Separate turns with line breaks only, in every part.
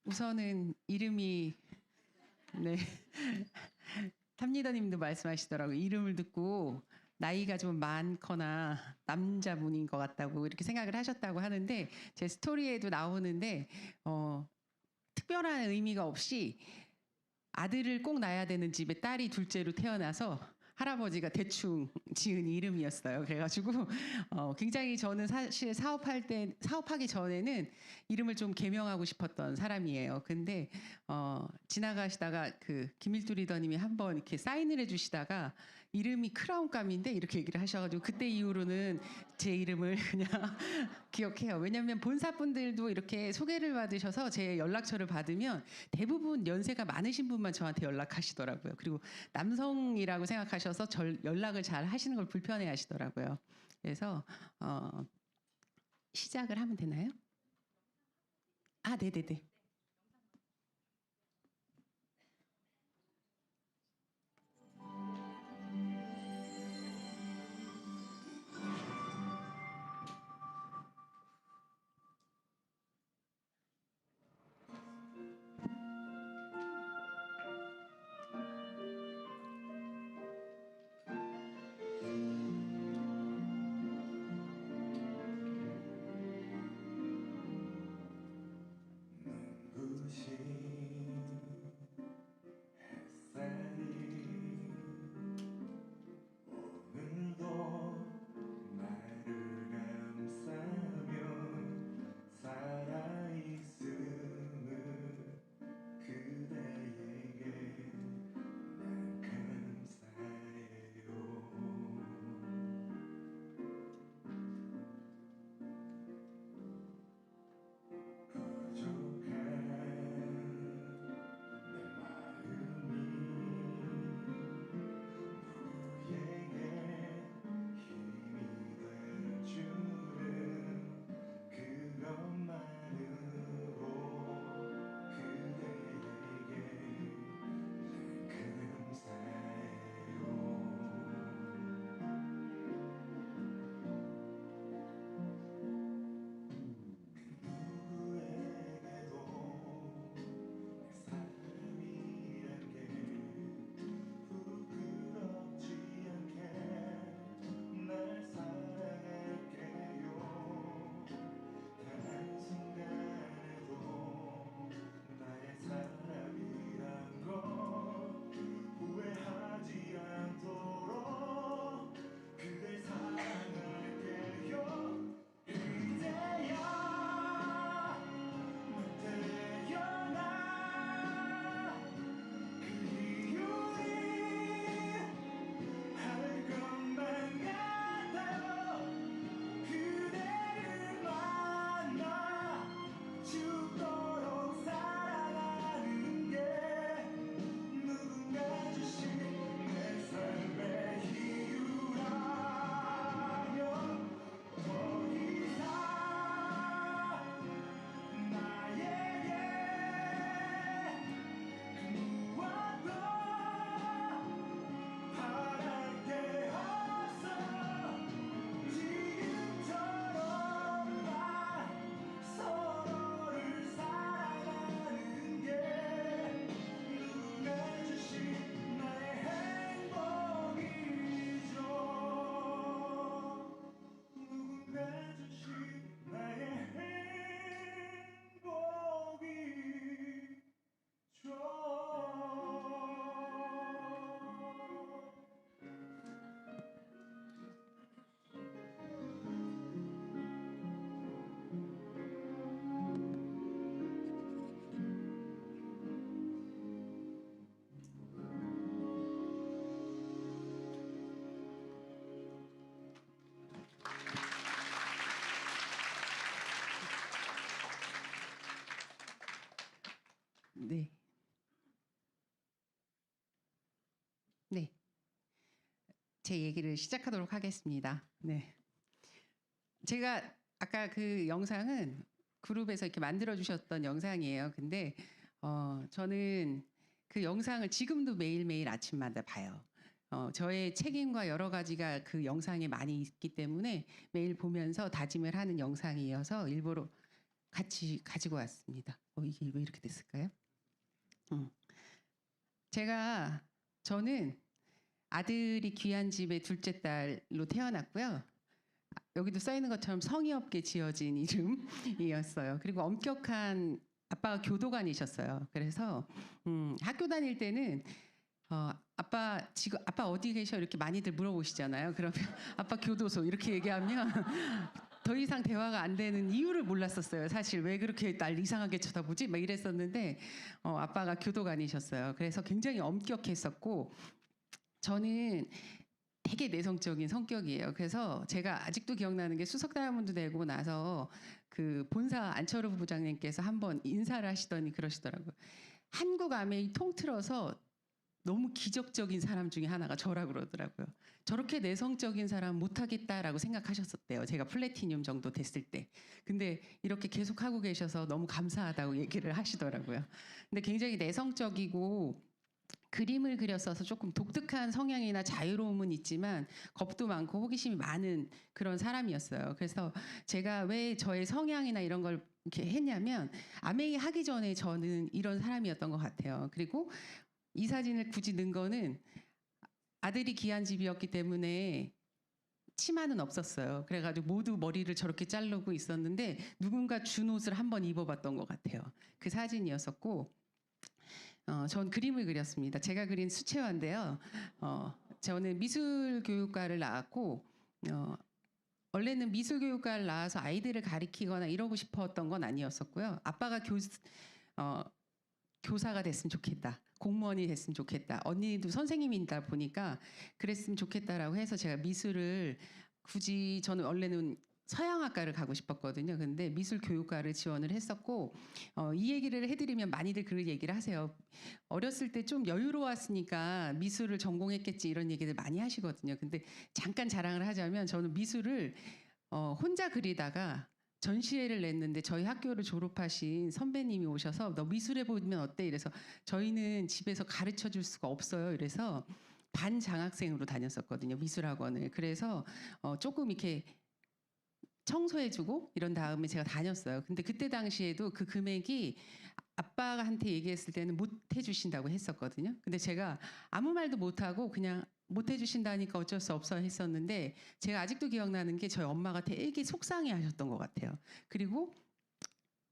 우선은 이름이 네. 탑리더님도 말씀하시더라고요. 이름을 듣고 나이가 좀 많거나 남자분인 것 같다고 이렇게 생각을 하셨다고 하는데 제 스토리에도 나오는데 특별한 의미가 없이 아들을 꼭 낳아야 되는 집에 딸이 둘째로 태어나서 할아버지가 대충 지은 이름이었어요. 그래가지고 굉장히 저는 사실 사업하기 전에는 이름을 좀 개명하고 싶었던 사람이에요. 근데 지나가시다가 그 김일두 리더님이 한번 이렇게 사인을 해주시다가 이름이 크라운감인데 이렇게 얘기를 하셔가지고 그때 이후로는 제 이름을 그냥 기억해요. 왜냐하면 본사분들도 이렇게 소개를 받으셔서 제 연락처를 받으면 대부분 연세가 많으신 분만 저한테 연락하시더라고요. 그리고 남성이라고 생각하셔서 연락을 잘 하시는 걸 불편해 하시더라고요. 그래서 시작을 하면 되나요? 아, 네네네. 네. 네. 제 얘기를 시작하도록 하겠습니다. 네. 제가 아까 그 영상은 그룹에서 이렇게 만들어 주셨던 영상이에요. 근데 저는 그 영상을 지금도 매일매일 아침마다 봐요. 저의 책임과 여러 가지가 그 영상에 많이 있기 때문에 매일 보면서 다짐을 하는 영상이어서 일부러 같이 가지고 왔습니다. 이게 왜 이렇게 됐을까요? 음. 저는 아들이 귀한 집의 둘째 딸로 태어났고요. 여기도 써 있는 것처럼 성의 없게 지어진 이름이었어요. 그리고 엄격한 아빠가 교도관이셨어요. 그래서 학교 다닐 때는 아빠 어디 계셔 이렇게 많이들 물어보시잖아요. 그러면 아빠 교도소 이렇게 얘기하면 더 이상 대화가 안 되는 이유를 몰랐었어요. 사실 왜 그렇게 날 이상하게 쳐다보지? 막 이랬었는데 아빠가 교도관이셨어요. 그래서 굉장히 엄격했었고 저는 되게 내성적인 성격이에요. 그래서 제가 아직도 기억나는 게 수석 다이아몬드 되고 나서 그 본사 안철호 부장님께서 한번 인사를 하시더니 그러시더라고요. 한국 아메이 통틀어서 너무 기적적인 사람 중에 하나가 저라 그러더라고요. 저렇게 내성적인 사람 못하겠다라고 생각하셨었대요. 제가 플래티늄 정도 됐을 때. 근데 이렇게 계속 하고 계셔서 너무 감사하다고 얘기를 하시더라고요. 근데 굉장히 내성적이고 그림을 그렸어서 조금 독특한 성향이나 자유로움은 있지만 겁도 많고 호기심이 많은 그런 사람이었어요. 그래서 제가 왜 저의 성향이나 이런 걸 이렇게 했냐면 아메이 하기 전에 저는 이런 사람이었던 것 같아요. 그리고 이 사진을 굳이 넣은 거는 아들이 귀한 집이었기 때문에 치마는 없었어요. 그래가지고 모두 머리를 저렇게 자르고 있었는데 누군가 준 옷을 한번 입어봤던 것 같아요. 그 사진이었었고 전 그림을 그렸습니다. 제가 그린 수채화인데요. 저는 미술교육과를 나왔고 원래는 미술교육과를 나와서 아이들을 가리키거나 이러고 싶었던 건 아니었었고요. 아빠가 교사가 됐으면 좋겠다. 공무원이 됐으면 좋겠다. 언니도 선생님이다 보니까 그랬으면 좋겠다라고 해서 제가 미술을 굳이 저는 원래는 서양학과를 가고 싶었거든요. 근데 미술교육과를 지원을 했었고 이 얘기를 해드리면 많이들 그 얘기를 하세요. 어렸을 때 좀 여유로웠으니까 미술을 전공했겠지 이런 얘기들 많이 하시거든요. 근데 잠깐 자랑을 하자면 저는 미술을 혼자 그리다가 전시회를 냈는데 저희 학교를 졸업하신 선배님이 오셔서 너 미술해 보면 어때? 이래서 저희는 집에서 가르쳐 줄 수가 없어요. 이래서 반장학생으로 다녔었거든요. 미술학원을. 그래서 조금 이렇게 청소해주고 이런 다음에 제가 다녔어요. 근데 그때 당시에도 그 금액이 아빠한테 얘기했을 때는 못 해주신다고 했었거든요. 근데 제가 아무 말도 못하고 그냥 못 해주신다니까 어쩔 수 없어 했었는데 제가 아직도 기억나는 게 저희 엄마가 되게 속상해 하셨던 것 같아요. 그리고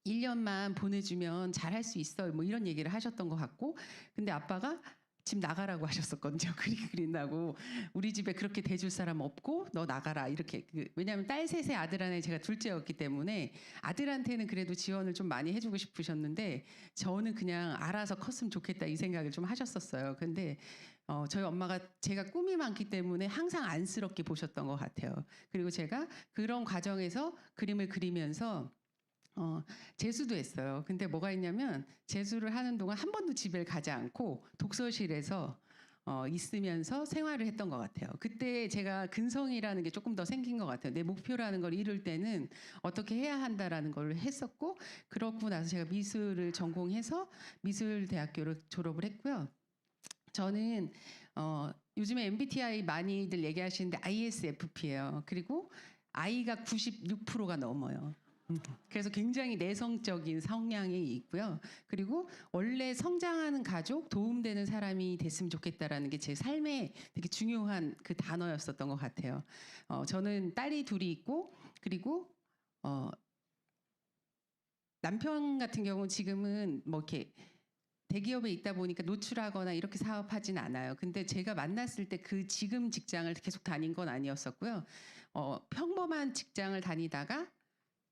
1년만 보내주면 잘할 수 있어 뭐 이런 얘기를 하셨던 것 같고 근데 아빠가 집 나가라고 하셨었거든요. 그림 그린다고 우리 집에 그렇게 대줄 사람 없고 너 나가라 이렇게 왜냐하면 딸 셋의 아들 안에 제가 둘째였기 때문에 아들한테는 그래도 지원을 좀 많이 해주고 싶으셨는데 저는 그냥 알아서 컸으면 좋겠다 이 생각을 좀 하셨었어요. 근데 저희 엄마가 제가 꿈이 많기 때문에 항상 안쓰럽게 보셨던 것 같아요. 그리고 제가 그런 과정에서 그림을 그리면서 재수도 했어요. 근데 뭐가 있냐면 재수를 하는 동안 한 번도 집에 가지 않고 독서실에서 있으면서 생활을 했던 것 같아요. 그때 제가 근성이라는 게 조금 더 생긴 것 같아요. 내 목표라는 걸 이룰 때는 어떻게 해야 한다라는 걸 했었고 그렇고 나서 제가 미술을 전공해서 미술대학교를 졸업을 했고요. 저는 요즘에 MBTI 많이들 얘기하시는데 ISFP예요. 그리고 I가 96%가 넘어요. 그래서 굉장히 내성적인 성향이 있고요. 그리고 원래 성장하는 가족, 도움되는 사람이 됐으면 좋겠다라는 게 제 삶에 되게 중요한 그 단어였었던 것 같아요. 저는 딸이 둘이 있고 그리고 남편 같은 경우는 지금은 뭐 이렇게 대기업에 있다 보니까 노출하거나 이렇게 사업하진 않아요. 근데 제가 만났을 때 그 지금 직장을 계속 다닌 건 아니었었고요. 평범한 직장을 다니다가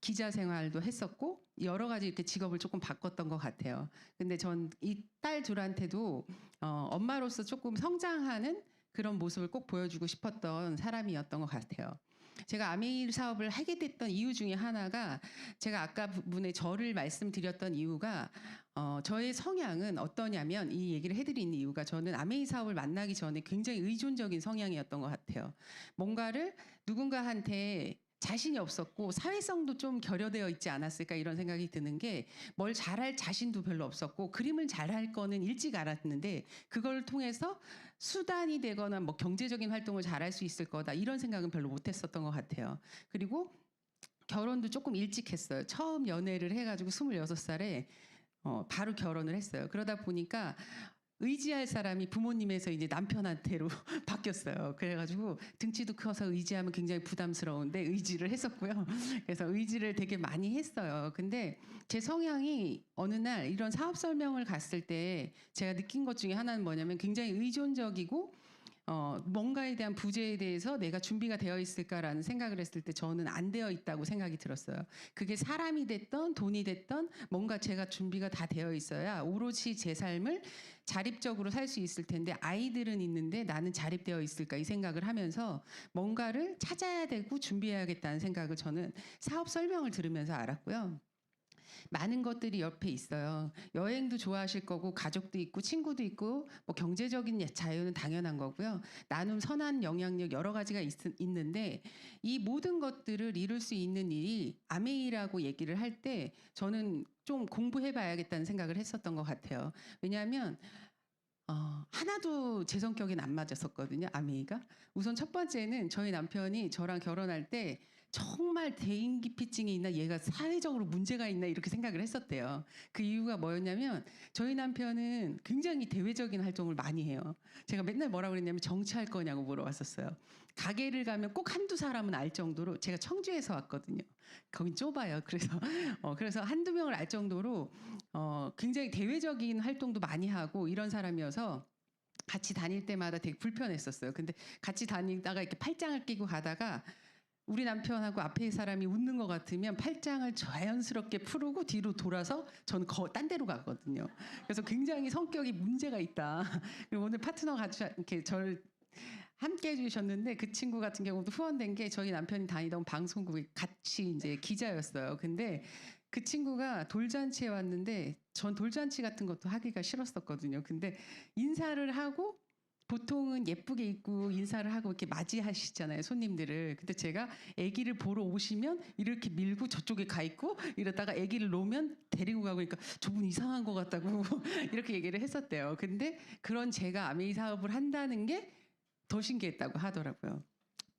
기자 생활도 했었고 여러 가지 이렇게 직업을 조금 바꿨던 것 같아요. 근데 전 이 딸 둘한테도 엄마로서 조금 성장하는 그런 모습을 꼭 보여주고 싶었던 사람이었던 것 같아요. 제가 아메이 사업을 하게 됐던 이유 중에 하나가 제가 아까 부분에 저를 말씀드렸던 이유가 저의 성향은 어떠냐면 이 얘기를 해드리는 이유가 저는 아메이 사업을 만나기 전에 굉장히 의존적인 성향이었던 것 같아요. 뭔가를 누군가한테 자신이 없었고 사회성도 좀 결여되어 있지 않았을까 이런 생각이 드는 게 뭘 잘할 자신도 별로 없었고 그림을 잘할 거는 일찍 알았는데 그걸 통해서 수단이 되거나 뭐 경제적인 활동을 잘할 수 있을 거다 이런 생각은 별로 못했었던 것 같아요. 그리고 결혼도 조금 일찍 했어요. 처음 연애를 해가지고 26살에 바로 결혼을 했어요. 그러다 보니까 의지할 사람이 부모님에서 이제 남편한테로 바뀌었어요. 그래가지고 등치도 커서 의지하면 굉장히 부담스러운데 의지를 했었고요. 그래서 의지를 되게 많이 했어요. 근데 제 성향이 어느 날 이런 사업 설명을 갔을 때 제가 느낀 것 중에 하나는 뭐냐면 굉장히 의존적이고 뭔가에 대한 부재에 대해서 내가 준비가 되어 있을까라는 생각을 했을 때 저는 안 되어 있다고 생각이 들었어요. 그게 사람이 됐던 돈이 됐던 뭔가 제가 준비가 다 되어 있어야 오롯이 제 삶을 자립적으로 살 수 있을 텐데 아이들은 있는데 나는 자립되어 있을까 이 생각을 하면서 뭔가를 찾아야 되고 준비해야겠다는 생각을 저는 사업 설명을 들으면서 알았고요. 많은 것들이 옆에 있어요. 여행도 좋아하실 거고 가족도 있고 친구도 있고 뭐 경제적인 자유는 당연한 거고요. 나눔 선한 영향력 여러 가지가 있는데 이 모든 것들을 이룰 수 있는 일이 아메이라고 얘기를 할 때 저는 좀 공부해 봐야겠다는 생각을 했었던 것 같아요. 왜냐하면 하나도 제 성격엔 안 맞았었거든요, 아메이가. 우선 첫 번째는 저희 남편이 저랑 결혼할 때 정말 대인기피증이 있나 얘가 사회적으로 문제가 있나 이렇게 생각을 했었대요. 그 이유가 뭐였냐면 저희 남편은 굉장히 대외적인 활동을 많이 해요. 제가 맨날 뭐라고 그랬냐면 정치할 거냐고 물어봤었어요. 가게를 가면 꼭 한두 사람은 알 정도로 제가 청주에서 왔거든요. 거긴 좁아요. 그래서 한두 명을 알 정도로 굉장히 대외적인 활동도 많이 하고 이런 사람이어서 같이 다닐 때마다 되게 불편했었어요. 근데 같이 다니다가 이렇게 팔짱을 끼고 가다가 우리 남편하고 앞에 사람이 웃는 것 같으면 팔짱을 자연스럽게 풀고 뒤로 돌아서 저는 딴 데로 가거든요. 그래서 굉장히 성격이 문제가 있다. 그리고 오늘 파트너 같이 이렇게 저를 함께 해주셨는데 그 친구 같은 경우도 후원된 게 저희 남편이 다니던 방송국에 같이 이제 기자였어요. 근데 그 친구가 돌잔치에 왔는데 전 돌잔치 같은 것도 하기가 싫었었거든요. 근데 인사를 하고 보통은 예쁘게 입고 인사를 하고 이렇게 맞이하시잖아요, 손님들을. 근데 제가 아기를 보러 오시면 이렇게 밀고 저쪽에 가 있고 이러다가 아기를 놓으면 데리고 가고 그러니까 저분 이상한 것 같다고 이렇게 얘기를 했었대요. 근데 그런 제가 아메이 사업을 한다는 게 더 신기했다고 하더라고요.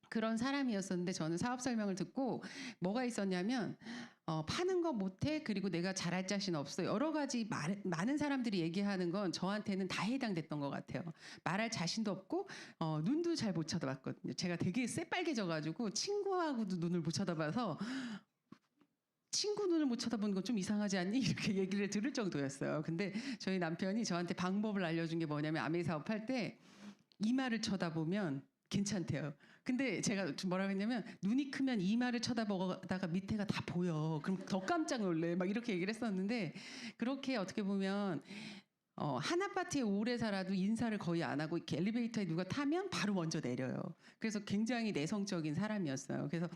그런 사람이었었는데 저는 사업 설명을 듣고 뭐가 있었냐면 파는 거 못해 그리고 내가 잘할 자신 없어 여러 가지 많은 사람들이 얘기하는 건 저한테는 다 해당됐던 것 같아요. 말할 자신도 없고 눈도 잘 못 쳐다봤거든요. 제가 되게 새빨개져가지고 친구하고도 눈을 못 쳐다봐서 친구 눈을 못 쳐다보는 건 좀 이상하지 않니? 이렇게 얘기를 들을 정도였어요. 근데 저희 남편이 저한테 방법을 알려준 게 뭐냐면 아메이 사업할 때 이마를 쳐다보면 괜찮대요. 근데 제가 좀 뭐라고 했냐면 눈이 크면 이마를 쳐다보다가 밑에가 다 보여. 그럼 더 깜짝 놀래. 막 이렇게 얘기를 했었는데 그렇게 어떻게 보면 한 아파트에 오래 살아도 인사를 거의 안 하고 이렇게 엘리베이터에 누가 타면 바로 먼저 내려요. 그래서 굉장히 내성적인 사람이었어요. 그래서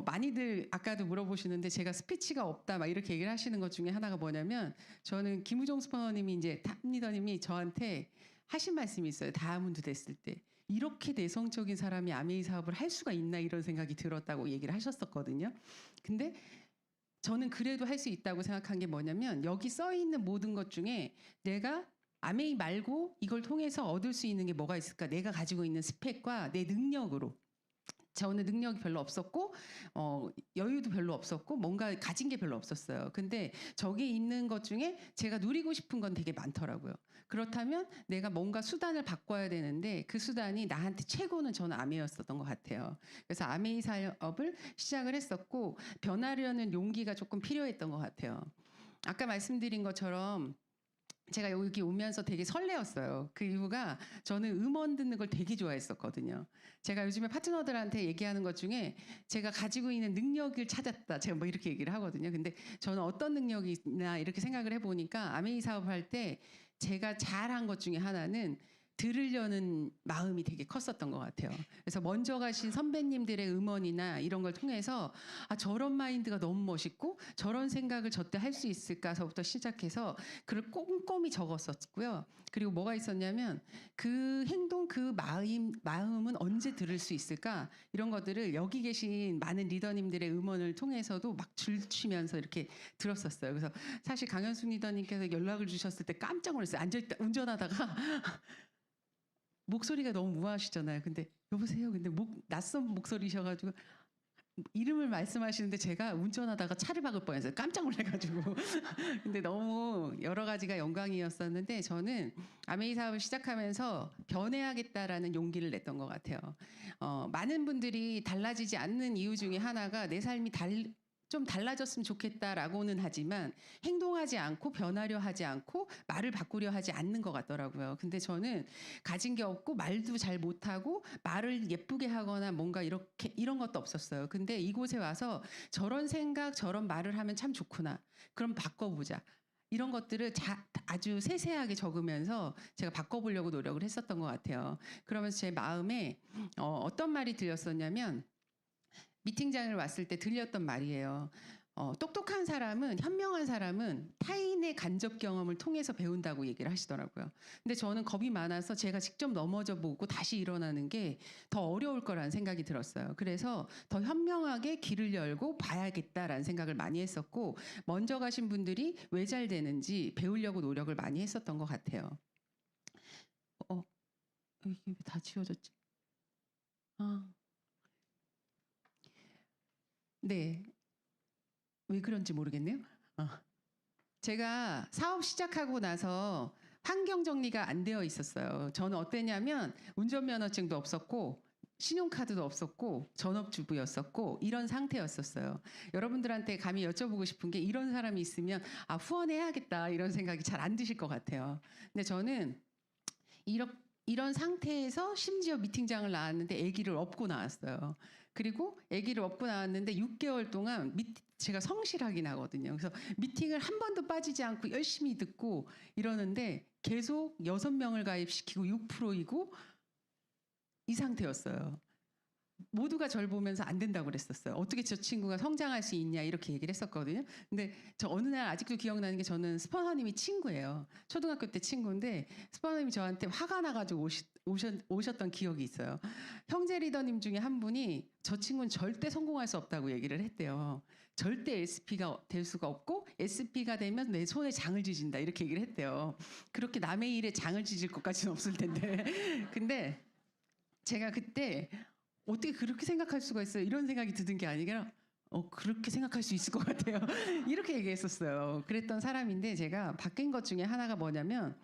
많이들 아까도 물어보시는데 제가 스피치가 없다 막 이렇게 얘기를 하시는 것 중에 하나가 뭐냐면 저는 김우종 스포너님이 이제 탑리더님이 저한테 하신 말씀이 있어요. 다이아몬드 됐을 때. 이렇게 내성적인 사람이 아메이 사업을 할 수가 있나 이런 생각이 들었다고 얘기를 하셨었거든요. 근데 저는 그래도 할 수 있다고 생각한 게 뭐냐면 여기 써 있는 모든 것 중에 내가 아메이 말고 이걸 통해서 얻을 수 있는 게 뭐가 있을까? 내가 가지고 있는 스펙과 내 능력으로. 저는 능력이 별로 없었고 여유도 별로 없었고 뭔가 가진 게 별로 없었어요. 근데 저기 있는 것 중에 제가 누리고 싶은 건 되게 많더라고요. 그렇다면 내가 뭔가 수단을 바꿔야 되는데 그 수단이 나한테 최고는 저는 아메이였었던 것 같아요. 그래서 아메이 사업을 시작을 했었고 변하려는 용기가 조금 필요했던 것 같아요. 아까 말씀드린 것처럼 제가 여기 오면서 되게 설레었어요. 그 이유가 저는 음원 듣는 걸 되게 좋아했었거든요. 제가 요즘에 파트너들한테 얘기하는 것 중에 제가 가지고 있는 능력을 찾았다. 제가 뭐 이렇게 얘기를 하거든요. 근데 저는 어떤 능력이 있나 이렇게 생각을 해보니까 아메이 사업을 할 때 제가 잘한 것 중에 하나는 들으려는 마음이 되게 컸었던 것 같아요. 그래서 먼저 가신 선배님들의 음원이나 이런 걸 통해서 저런 마인드가 너무 멋있고 저런 생각을 저때 할 수 있을까서부터 시작해서 그걸 꼼꼼히 적었었고요. 그리고 뭐가 있었냐면 그 행동, 그 마음은 언제 들을 수 있을까? 이런 것들을 여기 계신 많은 리더님들의 음원을 통해서도 막 줄치면서 이렇게 들었었어요. 그래서 사실 강현숙 리더님께서 연락을 주셨을 때 깜짝 놀랐어요. 앉아있다 운전하다가 목소리가 너무 우아하시잖아요. 근데 여보세요. 근데 낯선 목소리셔가지고 이름을 말씀하시는데 제가 운전하다가 차를 박을 뻔했어요. 깜짝 놀라가지고. 근데 너무 여러 가지가 영광이었었는데 저는 아메이 사업을 시작하면서 변해야겠다라는 용기를 냈던 것 같아요. 많은 분들이 달라지지 않는 이유 중에 하나가 내 삶이 좀 달라졌으면 좋겠다라고는 하지만 행동하지 않고 변하려 하지 않고 말을 바꾸려 하지 않는 것 같더라고요. 근데 저는 가진 게 없고 말도 잘 못하고 말을 예쁘게 하거나 뭔가 이런 것도 없었어요. 근데 이곳에 와서 저런 생각, 저런 말을 하면 참 좋구나. 그럼 바꿔보자. 이런 것들을 아주 세세하게 적으면서 제가 바꿔보려고 노력을 했었던 것 같아요. 그러면서 제 마음에 어떤 말이 들렸었냐면 미팅장을 왔을 때 들렸던 말이에요. 똑똑한 사람은, 현명한 사람은 타인의 간접 경험을 통해서 배운다고 얘기를 하시더라고요. 근데 저는 겁이 많아서 제가 직접 넘어져 보고 다시 일어나는 게 더 어려울 거라는 생각이 들었어요. 그래서 더 현명하게 길을 열고 봐야겠다라는 생각을 많이 했었고, 먼저 가신 분들이 왜 잘 되는지 배우려고 노력을 많이 했었던 것 같아요. 이게 왜 다 지워졌지? 아, 네. 왜 그런지 모르겠네요. 어. 제가 사업 시작하고 나서 환경 정리가 안 되어 있었어요. 저는 어땠냐면 운전면허증도 없었고 신용카드도 없었고 전업주부였었고 이런 상태였었어요. 여러분들한테 감히 여쭤보고 싶은 게 이런 사람이 있으면 후원해야겠다 이런 생각이 잘 안 드실 것 같아요. 근데 저는 이런 상태에서 심지어 미팅장을 나왔는데 아기를 업고 나왔어요. 그리고 아기를 업고 나왔는데 6개월 동안 제가 성실하긴 하거든요. 그래서 미팅을 한 번도 빠지지 않고 열심히 듣고 이러는데 계속 6명을 가입시키고 6%이고 이 상태였어요. 모두가 저를 보면서 안 된다고 그랬었어요. 어떻게 저 친구가 성장할 수 있냐 이렇게 얘기를 했었거든요. 근데 저 어느 날 아직도 기억나는 게 저는 스포너님이 친구예요. 초등학교 때 친구인데 스포너님이 저한테 화가 나가지고 오셨던 기억이 있어요. 형제 리더님 중에 한 분이 저 친구는 절대 성공할 수 없다고 얘기를 했대요. 절대 SP가 될 수가 없고 SP가 되면 내 손에 장을 지진다 이렇게 얘기를 했대요. 그렇게 남의 일에 장을 지질 것까지는 없을 텐데. 근데 제가 그때 어떻게 그렇게 생각할 수가 있어요? 이런 생각이 드는 게 아니라 그렇게 생각할 수 있을 것 같아요. 이렇게 얘기했었어요. 그랬던 사람인데 제가 바뀐 것 중에 하나가 뭐냐면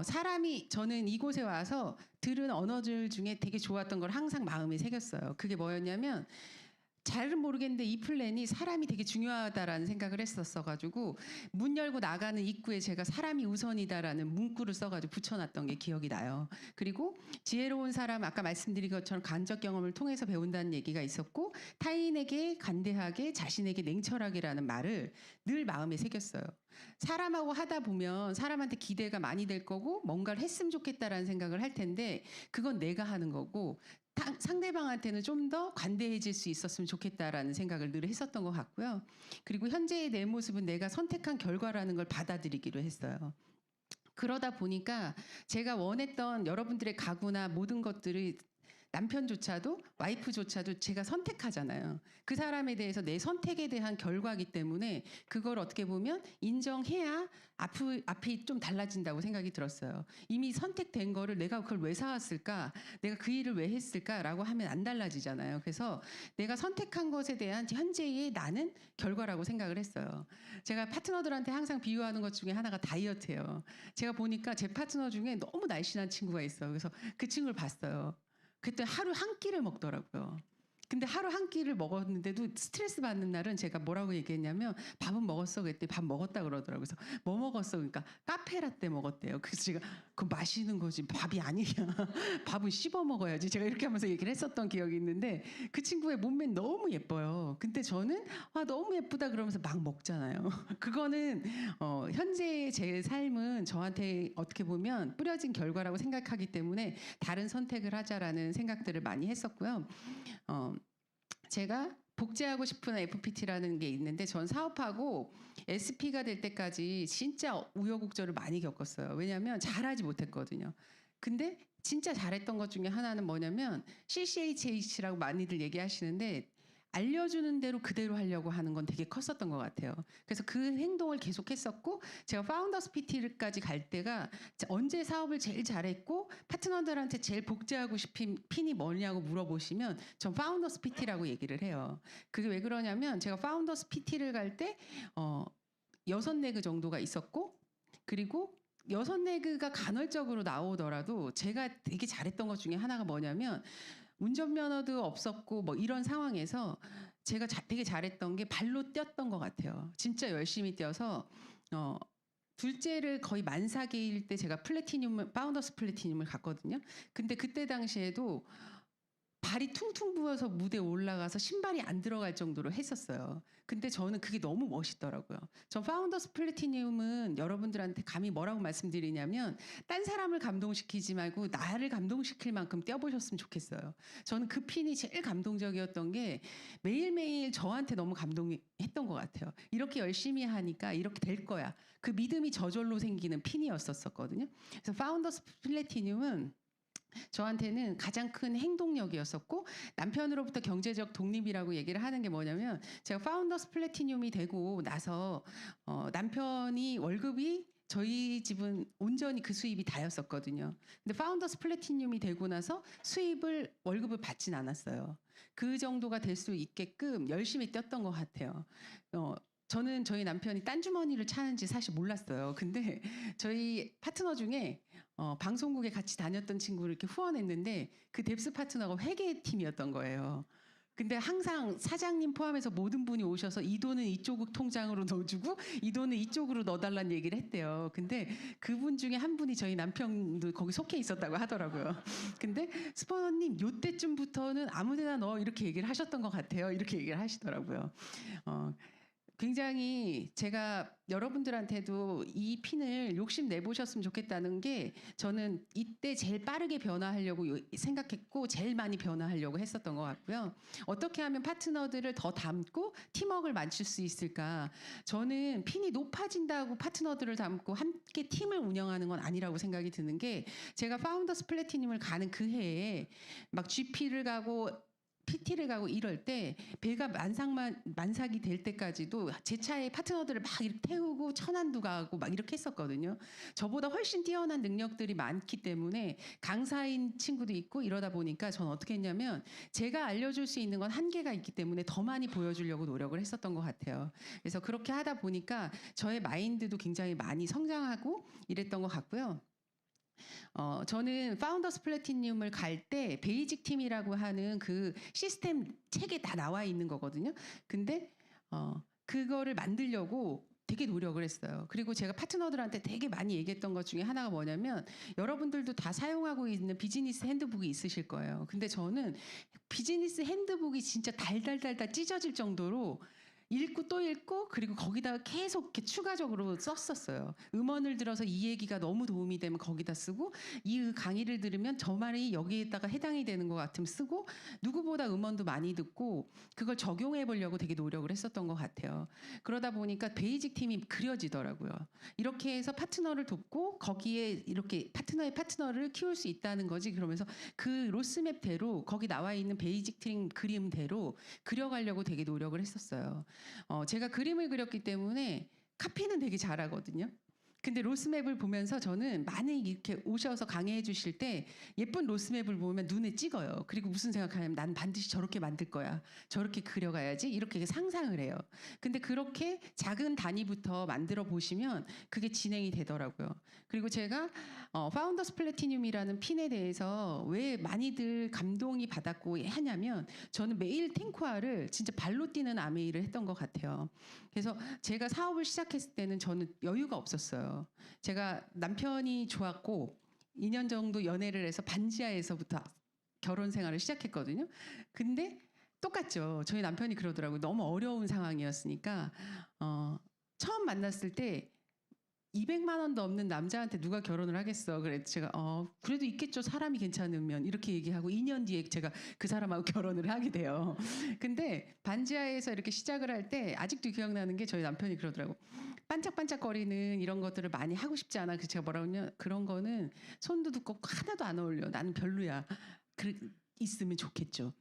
사람이 저는 이곳에 와서 들은 언어들 중에 되게 좋았던 걸 항상 마음에 새겼어요. 그게 뭐였냐면 잘은 모르겠는데 이 플랜이 사람이 되게 중요하다라는 생각을 했었어가지고 문 열고 나가는 입구에 제가 사람이 우선이다라는 문구를 써가지고 붙여놨던 게 기억이 나요. 그리고 지혜로운 사람 아까 말씀드린 것처럼 간접 경험을 통해서 배운다는 얘기가 있었고 타인에게 간대하게 자신에게 냉철하게라는 말을 늘 마음에 새겼어요. 사람하고 하다 보면 사람한테 기대가 많이 될 거고 뭔가를 했으면 좋겠다라는 생각을 할 텐데 그건 내가 하는 거고 상대방한테는 좀 더 관대해질 수 있었으면 좋겠다라는 생각을 늘 했었던 것 같고요. 그리고 현재의 내 모습은 내가 선택한 결과라는 걸 받아들이기로 했어요. 그러다 보니까 제가 원했던 여러분들의 가구나 모든 것들이 남편조차도 와이프조차도 제가 선택하잖아요. 그 사람에 대해서 내 선택에 대한 결과이기 때문에 그걸 어떻게 보면 인정해야 앞이 좀 달라진다고 생각이 들었어요. 이미 선택된 거를 내가 그걸 왜 사왔을까? 내가 그 일을 왜 했을까라고 하면 안 달라지잖아요. 그래서 내가 선택한 것에 대한 현재의 나는 결과라고 생각을 했어요. 제가 파트너들한테 항상 비유하는 것 중에 하나가 다이어트예요. 제가 보니까 제 파트너 중에 너무 날씬한 친구가 있어요. 그래서 그 친구를 봤어요. 그때 하루 한 끼를 먹더라고요. 근데 하루 한 끼를 먹었는데도 스트레스 받는 날은 제가 뭐라고 얘기했냐면 밥은 먹었어 그랬더니 밥 먹었다 그러더라고요. 그래서 뭐 먹었어 그러니까 카페라떼 먹었대요. 그래서 제가 그거 마시는 거지 밥이 아니냐. 밥은 씹어 먹어야지. 제가 이렇게 하면서 얘기를 했었던 기억이 있는데 그 친구의 몸매는 너무 예뻐요. 근데 저는 너무 예쁘다 그러면서 막 먹잖아요. 그거는 현재 제 삶은 저한테 어떻게 보면 뿌려진 결과라고 생각하기 때문에 다른 선택을 하자라는 생각들을 많이 했었고요. 제가 복제하고 싶은 FPT라는 게 있는데 전 사업하고 SP가 될 때까지 진짜 우여곡절을 많이 겪었어요. 왜냐하면 잘하지 못했거든요. 근데 진짜 잘했던 것 중에 하나는 뭐냐면 CCHH라고 많이들 얘기하시는데 알려주는 대로 그대로 하려고 하는 건 되게 컸었던 것 같아요. 그래서 그 행동을 계속했었고 제가 파운더스 PT까지 갈 때가 언제 사업을 제일 잘했고 파트너들한테 제일 복제하고 싶은 핀이 뭐냐고 물어보시면 전 파운더스 PT라고 얘기를 해요. 그게 왜 그러냐면 제가 파운더스 PT를 갈 때 6 레그 정도가 있었고 그리고 6 레그가 간헐적으로 나오더라도 제가 되게 잘했던 것 중에 하나가 뭐냐면 운전면허도 없었고 뭐 이런 상황에서 제가 되게 잘했던 게 발로 뛰었던 것 같아요. 진짜 열심히 뛰어서 둘째를 거의 만사계일 때 제가 파운더스 플래티늄을 갔거든요. 근데 그때 당시에도 발이 퉁퉁 부어서 무대에 올라가서 신발이 안 들어갈 정도로 했었어요. 근데 저는 그게 너무 멋있더라고요. 전 파운더스 플래티늄은 여러분들한테 감히 뭐라고 말씀드리냐면 딴 사람을 감동시키지 말고 나를 감동시킬 만큼 뛰어보셨으면 좋겠어요. 저는 그 핀이 제일 감동적이었던 게 매일매일 저한테 너무 감동했던 것 같아요. 이렇게 열심히 하니까 이렇게 될 거야. 그 믿음이 저절로 생기는 핀이었었거든요. 그래서 파운더스 플래티늄은 저한테는 가장 큰 행동력이었었고 남편으로부터 경제적 독립이라고 얘기를 하는 게 뭐냐면 제가 파운더스 플래티늄이 되고 나서 남편이 월급이 저희 집은 온전히 그 수입이 다였었거든요. 근데 파운더스 플래티늄이 되고 나서 월급을 받진 않았어요. 그 정도가 될 수 있게끔 열심히 뛰었던 것 같아요. 저는 저희 남편이 딴 주머니를 차는지 사실 몰랐어요. 근데 저희 파트너 중에 방송국에 같이 다녔던 친구를 이렇게 후원했는데 그 뎁스 파트너가 회계팀이었던 거예요. 근데 항상 사장님 포함해서 모든 분이 오셔서 이 돈은 이쪽 통장으로 넣어주고 이 돈은 이쪽으로 넣어달라는 얘기를 했대요. 근데 그분 중에 한 분이 저희 남편도 거기 속해 있었다고 하더라고요. 근데 스포너님 요때쯤부터는 아무데나 넣어 이렇게 얘기를 하셨던 것 같아요. 이렇게 얘기를 하시더라고요. 굉장히 제가 여러분들한테도 이 핀을 욕심 내보셨으면 좋겠다는 게 저는 이때 제일 빠르게 변화하려고 생각했고 제일 많이 변화하려고 했었던 것 같고요. 어떻게 하면 파트너들을 더 담고 팀워크를 맞출 수 있을까? 저는 핀이 높아진다고 파트너들을 담고 함께 팀을 운영하는 건 아니라고 생각이 드는 게 제가 파운더스 플래티늄을 가는 그 해에 막 GP를 가고 PT를 가고 이럴 때 배가 만삭이 될 때까지도 제 차에 파트너들을 막 이렇게 태우고 천안도 가고 막 이렇게 했었거든요. 저보다 훨씬 뛰어난 능력들이 많기 때문에 강사인 친구도 있고 이러다 보니까 전 어떻게 했냐면 제가 알려줄 수 있는 건 한계가 있기 때문에 더 많이 보여주려고 노력을 했었던 것 같아요. 그래서 그렇게 하다 보니까 저의 마인드도 굉장히 많이 성장하고 이랬던 것 같고요. 저는 파운더스 플래티늄을 갈 때 베이직 팀이라고 하는 그 시스템 책에 다 나와 있는 거거든요. 근데 그거를 만들려고 되게 노력을 했어요. 그리고 제가 파트너들한테 되게 많이 얘기했던 것 중에 하나가 뭐냐면 여러분들도 다 사용하고 있는 비즈니스 핸드북이 있으실 거예요. 근데 저는 비즈니스 핸드북이 진짜 달달달달 찢어질 정도로 읽고 또 읽고 그리고 거기다가 계속 이렇게 추가적으로 썼었어요. 음원을 들어서 이 얘기가 너무 도움이 되면 거기다 쓰고 이 강의를 들으면 저 말이 여기에다가 해당이 되는 것 같으면 쓰고 누구보다 음원도 많이 듣고 그걸 적용해 보려고 되게 노력을 했었던 것 같아요. 그러다 보니까 베이직 팀이 그려지더라고요. 이렇게 해서 파트너를 돕고 거기에 이렇게 파트너의 파트너를 키울 수 있다는 거지. 그러면서 그 로스맵대로 거기 나와 있는 베이직 팀 그림대로 그려가려고 되게 노력을 했었어요. 제가 그림을 그렸기 때문에 카피는 되게 잘하거든요. 근데 로스맵을 보면서 저는 많이 이렇게 오셔서 강의해 주실 때 예쁜 로스맵을 보면 눈에 찍어요. 그리고 무슨 생각하냐면 난 반드시 저렇게 만들 거야. 저렇게 그려가야지. 이렇게 상상을 해요. 근데 그렇게 작은 단위부터 만들어 보시면 그게 진행이 되더라고요. 그리고 제가 파운더스 플래티늄이라는 핀에 대해서 왜 많이들 감동이 받았고 하냐면 저는 매일 탱쿠아를 진짜 발로 뛰는 아메이를 했던 것 같아요. 그래서 제가 사업을 시작했을 때는 저는 여유가 없었어요. 제가 남편이 좋았고 2년 정도 연애를 해서 반지하에서부터 결혼 생활을 시작했거든요. 근데 똑같죠. 저희 남편이 그러더라고요. 너무 어려운 상황이었으니까 처음 만났을 때 200만 원도 없는 남자한테 누가 결혼을 하겠어. 그래서 제가 그래도 있겠죠. 사람이 괜찮으면 이렇게 얘기하고 2년 뒤에 제가 그 사람하고 결혼을 하게 돼요. 근데 반지하에서 이렇게 시작을 할 때 아직도 기억나는 게 저희 남편이 그러더라고. 반짝반짝거리는 이런 것들을 많이 하고 싶지 않아. 그래서 제가 뭐라고 하냐. 그런 거는 손도 두껍고 하나도 안 어울려. 나는 별로야. 있으면 좋겠죠.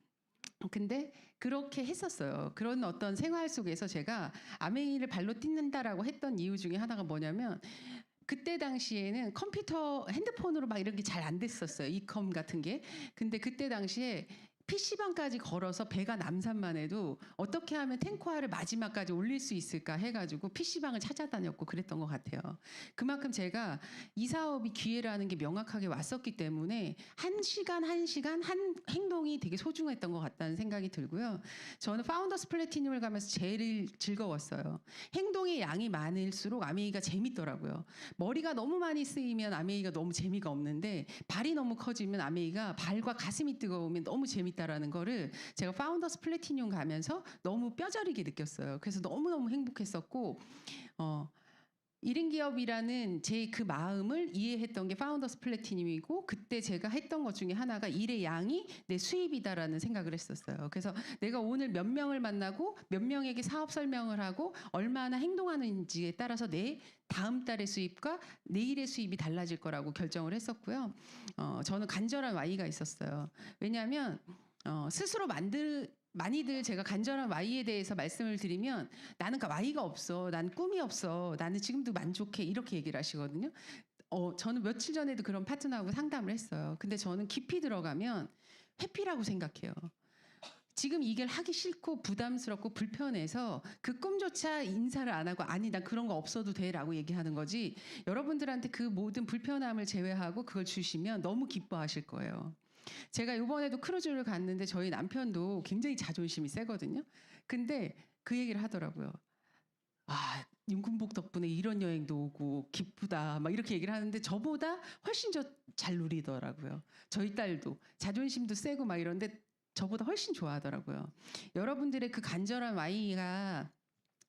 근데 그렇게 했었어요. 그런 어떤 생활 속에서 제가 아메이를 발로 딛는다라고 했던 이유 중에 하나가 뭐냐면 그때 당시에는 컴퓨터, 핸드폰으로 막 이런 게 잘 안 됐었어요. 이컴 같은 게. 근데 그때 당시에 PC방까지 걸어서 배가 남산만 해도 어떻게 하면 탱커화를 마지막까지 올릴 수 있을까 해가지고 PC방을 찾아다녔고 그랬던 것 같아요. 그만큼 제가 이 사업이 기회라는 게 명확하게 왔었기 때문에 한 시간 한 시간 한 행동이 되게 소중했던 것 같다는 생각이 들고요. 저는 파운더스 플래티늄을 가면서 제일 즐거웠어요. 행동의 양이 많을수록 아메이가 재밌더라고요. 머리가 너무 많이 쓰이면 아메이가 너무 재미가 없는데 발이 너무 커지면 아메이가 발과 가슴이 뜨거우면 너무 재밌다라는 거를 제가 파운더스 플래티늄 가면서 너무 뼈저리게 느꼈어요. 그래서 너무너무 행복했었고 1인 기업이라는 제 그 마음을 이해했던 게 파운더스 플래티늄이고 그때 제가 했던 것 중에 하나가 일의 양이 내 수입이다라는 생각을 했었어요. 그래서 내가 오늘 몇 명을 만나고 몇 명에게 사업 설명을 하고 얼마나 행동하는지에 따라서 내 다음 달의 수입과 내일의 수입이 달라질 거라고 결정을 했었고요. 저는 간절한 Y가 있었어요. 왜냐하면 스스로 많이들 제가 간절한 Y에 대해서 말씀을 드리면 나는 Y가 없어. 난 꿈이 없어. 나는 지금도 만족해. 이렇게 얘기를 하시거든요. 저는 며칠 전에도 그런 파트너하고 상담을 했어요. 근데 저는 깊이 들어가면 회피라고 생각해요. 지금 이 길 하기 싫고 부담스럽고 불편해서 그 꿈조차 인사를 안 하고 아니 난 그런 거 없어도 돼라고 얘기하는 거지 여러분들한테 그 모든 불편함을 제외하고 그걸 주시면 너무 기뻐하실 거예요. 제가 이번에도 크루즈를 갔는데 저희 남편도 굉장히 자존심이 세거든요. 근데 그 얘기를 하더라고요. 아, 윤군복 덕분에 이런 여행도 오고 기쁘다 막 이렇게 얘기를 하는데 저보다 훨씬 잘 누리더라고요. 저희 딸도 자존심도 세고 막 이런데 저보다 훨씬 좋아하더라고요. 여러분들의 그 간절한 Y가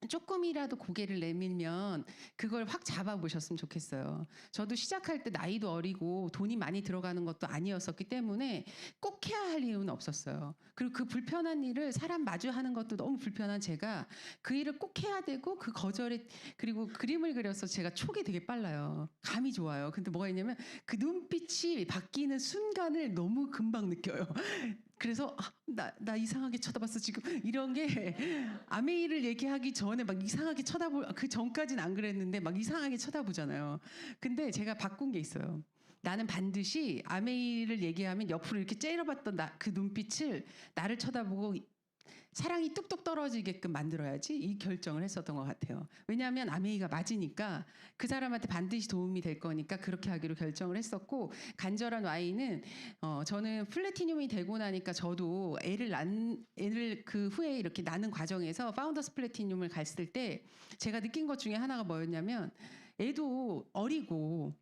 조금이라도 고개를 내밀면 그걸 확 잡아보셨으면 좋겠어요. 저도 시작할 때 나이도 어리고 돈이 많이 들어가는 것도 아니었었기 때문에 꼭 해야 할 이유는 없었어요. 그리고 그 불편한 일을 사람 마주하는 것도 너무 불편한 제가 그 일을 꼭 해야 되고 그 거절에 그리고 그림을 그려서 제가 촉이 되게 빨라요. 감이 좋아요. 근데 뭐가 있냐면 그 눈빛이 바뀌는 순간을 너무 금방 느껴요. 그래서 나 이상하게 쳐다봤어 지금 이런 게 아메이를 얘기하기 전에 막 이상하게 쳐다볼 그 전까지는 안 그랬는데 막 이상하게 쳐다보잖아요. 근데 제가 바꾼 게 있어요. 나는 반드시 아메이를 얘기하면 옆으로 이렇게 째려봤던 그 눈빛을 나를 쳐다보고 사랑이 뚝뚝 떨어지게끔 만들어야지 이 결정을 했었던 것 같아요. 왜냐하면 아메이가 맞으니까 그 사람한테 반드시 도움이 될 거니까 그렇게 하기로 결정을 했었고 간절한 Y는 저는 플래티늄이 되고 나니까 저도 애를 그 후에 이렇게 낳는 과정에서 파운더스 플래티늄을 갔을 때 제가 느낀 것 중에 하나가 뭐였냐면 애도 어리고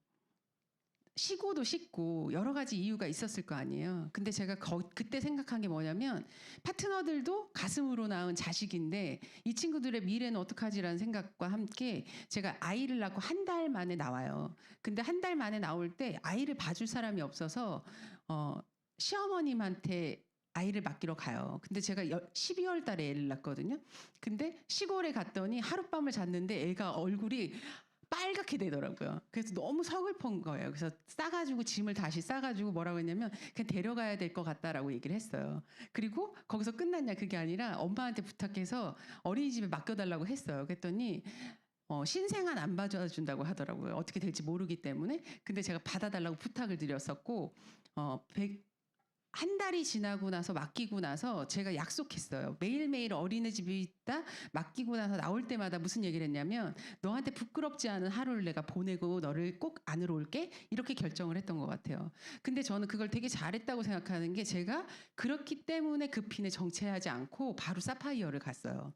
시고도 쉽고 여러 가지 이유가 있었을 거 아니에요. 근데 제가 그때 생각한 게 뭐냐면 파트너들도 가슴으로 낳은 자식인데 이 친구들의 미래는 어떡하지라는 생각과 함께 제가 아이를 낳고 한 달 만에 나와요. 근데 한 달 만에 나올 때 아이를 봐줄 사람이 없어서 시어머님한테 아이를 맡기러 가요. 근데 제가 12월 달에 애를 낳거든요. 근데 시골에 갔더니 하룻밤을 잤는데 애가 얼굴이 빨갛게 되더라고요. 그래서 너무 서글픈 거예요. 그래서 싸가지고 짐을 다시 싸가지고 뭐라고 했냐면 그냥 데려가야 될 것 같다라고 얘기를 했어요. 그리고 거기서 끝났냐 그게 아니라 엄마한테 부탁해서 어린이집에 맡겨달라고 했어요. 그랬더니 신생아 안 봐준다고 하더라고요. 어떻게 될지 모르기 때문에. 근데 제가 받아달라고 부탁을 드렸었고 한 달이 지나고 나서 맡기고 나서 제가 약속했어요. 매일매일 어린이집에 있다 맡기고 나서 나올 때마다 무슨 얘기를 했냐면 너한테 부끄럽지 않은 하루를 내가 보내고 너를 꼭 안으로 올게 이렇게 결정을 했던 것 같아요. 근데 저는 그걸 되게 잘했다고 생각하는 게 제가 그렇기 때문에 그 핀에 정체하지 않고 바로 사파이어를 갔어요.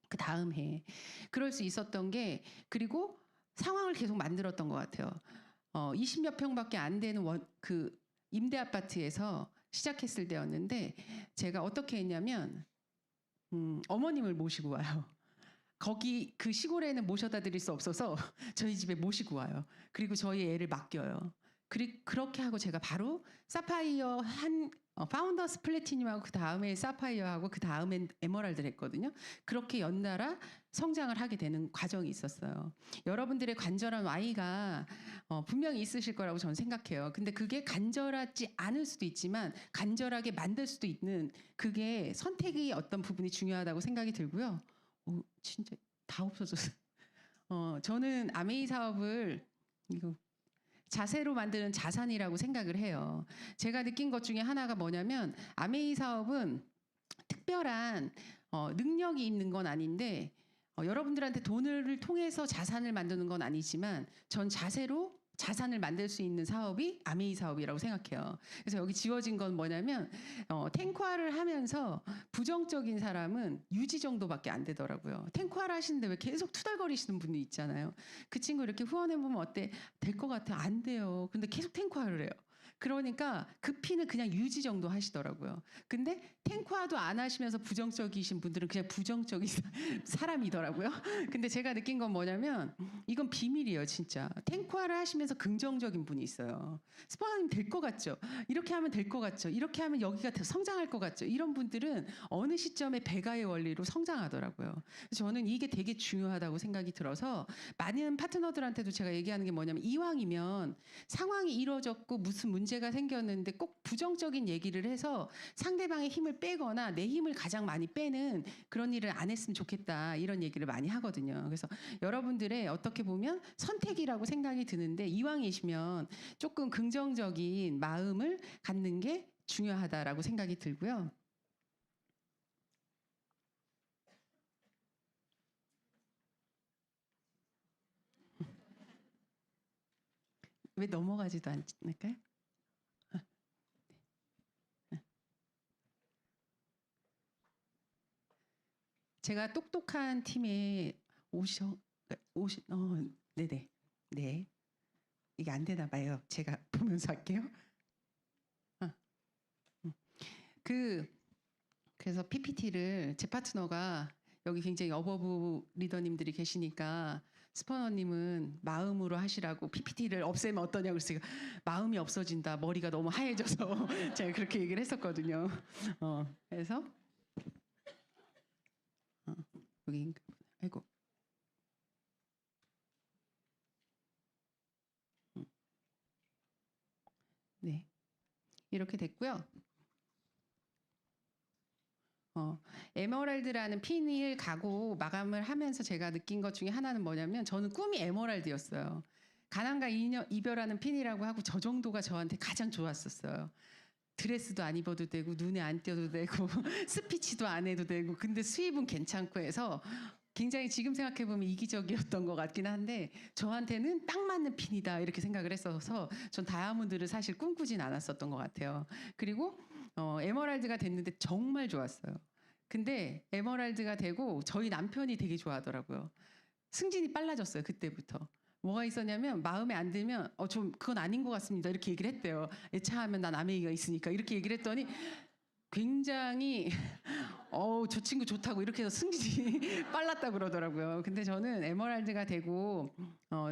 그 다음 해에. 그럴 수 있었던 게 그리고 상황을 계속 만들었던 것 같아요. 20몇 평밖에 안 되는 그 임대 아파트에서 시작했을 때였는데 제가 어떻게 했냐면 어머님을 모시고 와요. 거기 그 시골에는 모셔다 드릴 수 없어서 저희 집에 모시고 와요. 그리고 저희 애를 맡겨요. 그렇게 하고 제가 바로 사파이어 파운더스 플래티늄하고 그 다음에 사파이어하고 그 다음에 에메랄드를 했거든요. 그렇게 연달아 성장을 하게 되는 과정이 있었어요. 여러분들의 간절한 Y가 분명히 있으실 거라고 저는 생각해요. 근데 그게 간절하지 않을 수도 있지만 간절하게 만들 수도 있는 그게 선택이 어떤 부분이 중요하다고 생각이 들고요. 진짜 다 없어졌어요. 저는 아메이 사업을 이거 자세로 만드는 자산이라고 생각을 해요. 제가 느낀 것 중에 하나가 뭐냐면 아메이 사업은 특별한 능력이 있는 건 아닌데 여러분들한테 돈을 통해서 자산을 만드는 건 아니지만 전 자세로 자산을 만들 수 있는 사업이 아메이 사업이라고 생각해요. 그래서 여기 지워진 건 뭐냐면 탱크화를 하면서 부정적인 사람은 유지 정도밖에 안 되더라고요. 탱크화를 하시는데 왜 계속 투덜거리시는 분이 있잖아요. 그 친구 이렇게 후원해보면 어때? 될 것 같아? 안 돼요. 근데 계속 탱크화를 해요. 그러니까 그 피는 그냥 유지 정도 하시더라고요. 근데 탱크화도 안 하시면서 부정적이신 분들은 그냥 부정적인 사람이더라고요. 근데 제가 느낀 건 뭐냐면 이건 비밀이에요, 진짜. 탱크화를 하시면서 긍정적인 분이 있어요. 스파님 될 것 같죠? 이렇게 하면 될 것 같죠? 이렇게 하면 여기가 더 성장할 것 같죠? 이런 분들은 어느 시점에 배가의 원리로 성장하더라고요. 그래서 저는 이게 되게 중요하다고 생각이 들어서 많은 파트너들한테도 제가 얘기하는 게 뭐냐면 이왕이면 상황이 이루어졌고 무슨 문제가 생겼는데 꼭 부정적인 얘기를 해서 상대방의 힘을 빼거나 내 힘을 가장 많이 빼는 그런 일을 안 했으면 좋겠다 이런 얘기를 많이 하거든요. 그래서 여러분들의 어떻게 보면 선택이라고 생각이 드는데 이왕이시면 조금 긍정적인 마음을 갖는 게 중요하다라고 생각이 들고요. 왜 넘어가지도 않을까요? 제가 똑똑한 팀에 네네. 네. 이게 안 되나 봐요. 제가 보면서 할게요. 그래서 PPT를 제 파트너가 여기 굉장히 어버브 리더님들이 계시니까 스퍼너님은 마음으로 하시라고 PPT를 없애면 어떠냐고 그래서 마음이 없어진다. 머리가 너무 하얘져서 제가 그렇게 얘기를 했었거든요. 그래서 여기 아이고 네 이렇게 됐고요. 에메랄드라는 핀을 가고 마감을 하면서 제가 느낀 것 중에 하나는 뭐냐면 저는 꿈이 에메랄드였어요. 가난과 이별하는 핀이라고 하고 저 정도가 저한테 가장 좋았었어요. 드레스도 안 입어도 되고 눈에 안 띄어도 되고 스피치도 안 해도 되고 근데 수입은 괜찮고 해서 굉장히 지금 생각해 보면 이기적이었던 것 같긴 한데 저한테는 딱 맞는 핀이다 이렇게 생각을 했어서 전 다이아몬드를 사실 꿈꾸진 않았었던 것 같아요. 그리고 에메랄드가 됐는데 정말 좋았어요. 근데 에메랄드가 되고 저희 남편이 되게 좋아하더라고요. 승진이 빨라졌어요 그때부터. 뭐가 있었냐면 마음에 안 들면 좀 그건 아닌 것 같습니다 이렇게 얘기를 했대요. 애차하면 난 아메이가 있으니까 이렇게 얘기를 했더니 굉장히 저 친구 좋다고 이렇게 해서 승진이 빨랐다 그러더라고요. 근데 저는 에메랄드가 되고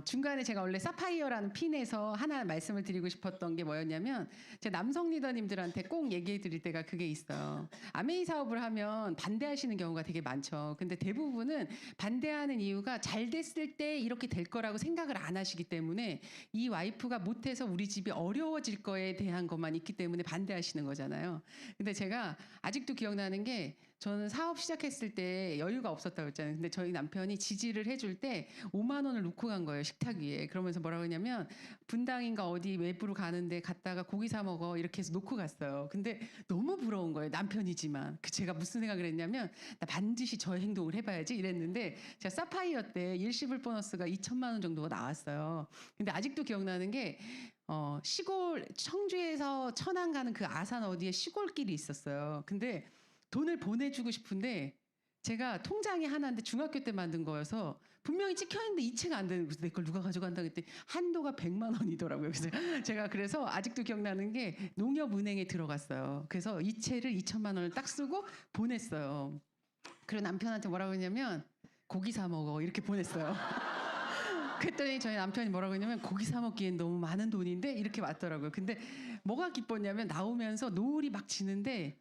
중간에 제가 원래 사파이어라는 핀에서 하나 말씀을 드리고 싶었던 게 뭐였냐면 제 남성 리더님들한테 꼭 얘기해 드릴 때가 그게 있어요. 아메이 사업을 하면 반대하시는 경우가 되게 많죠. 근데 대부분은 반대하는 이유가 잘 됐을 때 이렇게 될 거라고 생각을 안 하시기 때문에 이 와이프가 못해서 우리 집이 어려워질 거에 대한 것만 있기 때문에 반대하시는 거잖아요. 근데 제가 아직도 기억나는 게 저는 사업 시작했을 때 여유가 없었다고 했잖아요. 근데 저희 남편이 지지를 해줄 때 5만 원을 놓고 간 거예요. 식탁 위에. 그러면서 뭐라고 했냐면 분당인가 어디 외부로 가는데 갔다가 고기 사 먹어 이렇게 해서 놓고 갔어요. 근데 너무 부러운 거예요. 남편이지만. 제가 무슨 생각을 했냐면 나 반드시 저 행동을 해봐야지 이랬는데 제가 사파이어 때 일시불 보너스가 2천만 원 정도가 나왔어요. 근데 아직도 기억나는 게 시골 청주에서 천안 가는 그 아산 어디에 시골길이 있었어요. 근데 돈을 보내주고 싶은데 제가 통장이 하나인데 중학교 때 만든 거여서 분명히 찍혀 있는데 이체가 안 되는 거예요. 내 걸 누가 가져간다고 했더니 한도가 100만 원이더라고요. 그래서 아직도 기억나는 게 농협은행에 들어갔어요. 그래서 이체를 2천만 원을 딱 쓰고 보냈어요. 그리고 남편한테 뭐라고 했냐면 고기 사 먹어 이렇게 보냈어요. 그랬더니 저희 남편이 뭐라고 했냐면 고기 사 먹기엔 너무 많은 돈인데 이렇게 맞더라고요. 근데 뭐가 기뻤냐면 나오면서 노을이 막 지는데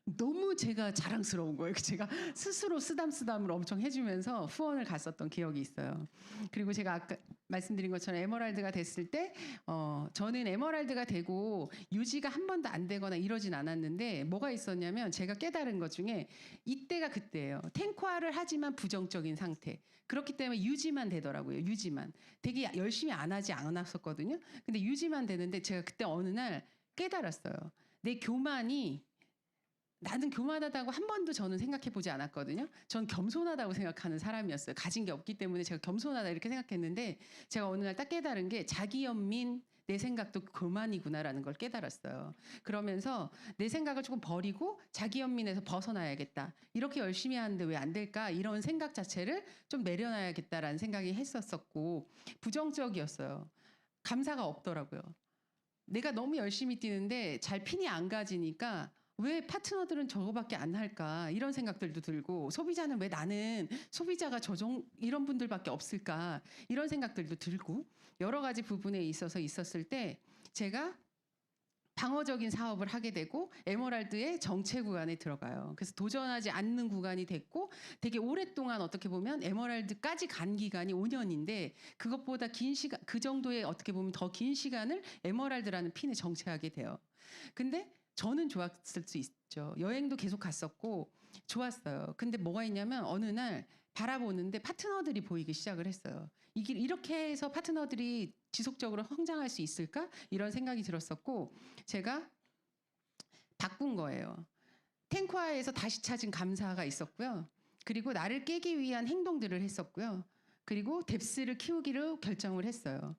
너무 제가 자랑스러운 거예요. 제가 스스로 쓰담쓰담을 엄청 해주면서 후원을 갔었던 기억이 있어요. 그리고 제가 아까 말씀드린 것처럼 에메랄드가 됐을 때 저는 에메랄드가 되고 유지가 한 번도 안 되거나 이러진 않았는데 뭐가 있었냐면 제가 깨달은 것 중에 이때가 그때예요. 탱화를 하지만 부정적인 상태. 그렇기 때문에 유지만 되더라고요. 유지만. 되게 열심히 안 하지 않았었거든요. 근데 유지만 되는데 제가 그때 어느 날 깨달았어요. 내 교만이 나는 교만하다고 한 번도 저는 생각해 보지 않았거든요. 전 겸손하다고 생각하는 사람이었어요. 가진 게 없기 때문에 제가 겸손하다 이렇게 생각했는데 제가 어느 날 딱 깨달은 게 자기 연민 내 생각도 교만이구나라는 걸 깨달았어요. 그러면서 내 생각을 조금 버리고 자기 연민에서 벗어나야겠다. 이렇게 열심히 하는데 왜 안 될까? 이런 생각 자체를 좀 내려놔야겠다라는 생각이 했었었고 부정적이었어요. 감사가 없더라고요. 내가 너무 열심히 뛰는데 잘 핀이 안 가지니까 왜 파트너들은 저거밖에 안 할까 이런 생각들도 들고 소비자는 왜 나는 소비자가 이런 분들밖에 없을까 이런 생각들도 들고 여러 가지 부분에 있어서 있었을 때 제가 방어적인 사업을 하게 되고 에메랄드의 정체 구간에 들어가요. 그래서 도전하지 않는 구간이 됐고 되게 오랫동안 어떻게 보면 에메랄드까지 간 기간이 5년인데 그것보다 긴 시간 그 정도의 어떻게 보면 더 긴 시간을 에메랄드라는 핀에 정체하게 돼요. 근데 저는 좋았을 수 있죠. 여행도 계속 갔었고 좋았어요. 근데 뭐가 있냐면 어느 날 바라보는데 파트너들이 보이기 시작을 했어요. 이게 이렇게 해서 파트너들이 지속적으로 성장할 수 있을까? 이런 생각이 들었었고 제가 바꾼 거예요. 탱화에서 다시 찾은 감사가 있었고요. 그리고 나를 깨기 위한 행동들을 했었고요. 그리고 뎁스를 키우기로 결정을 했어요.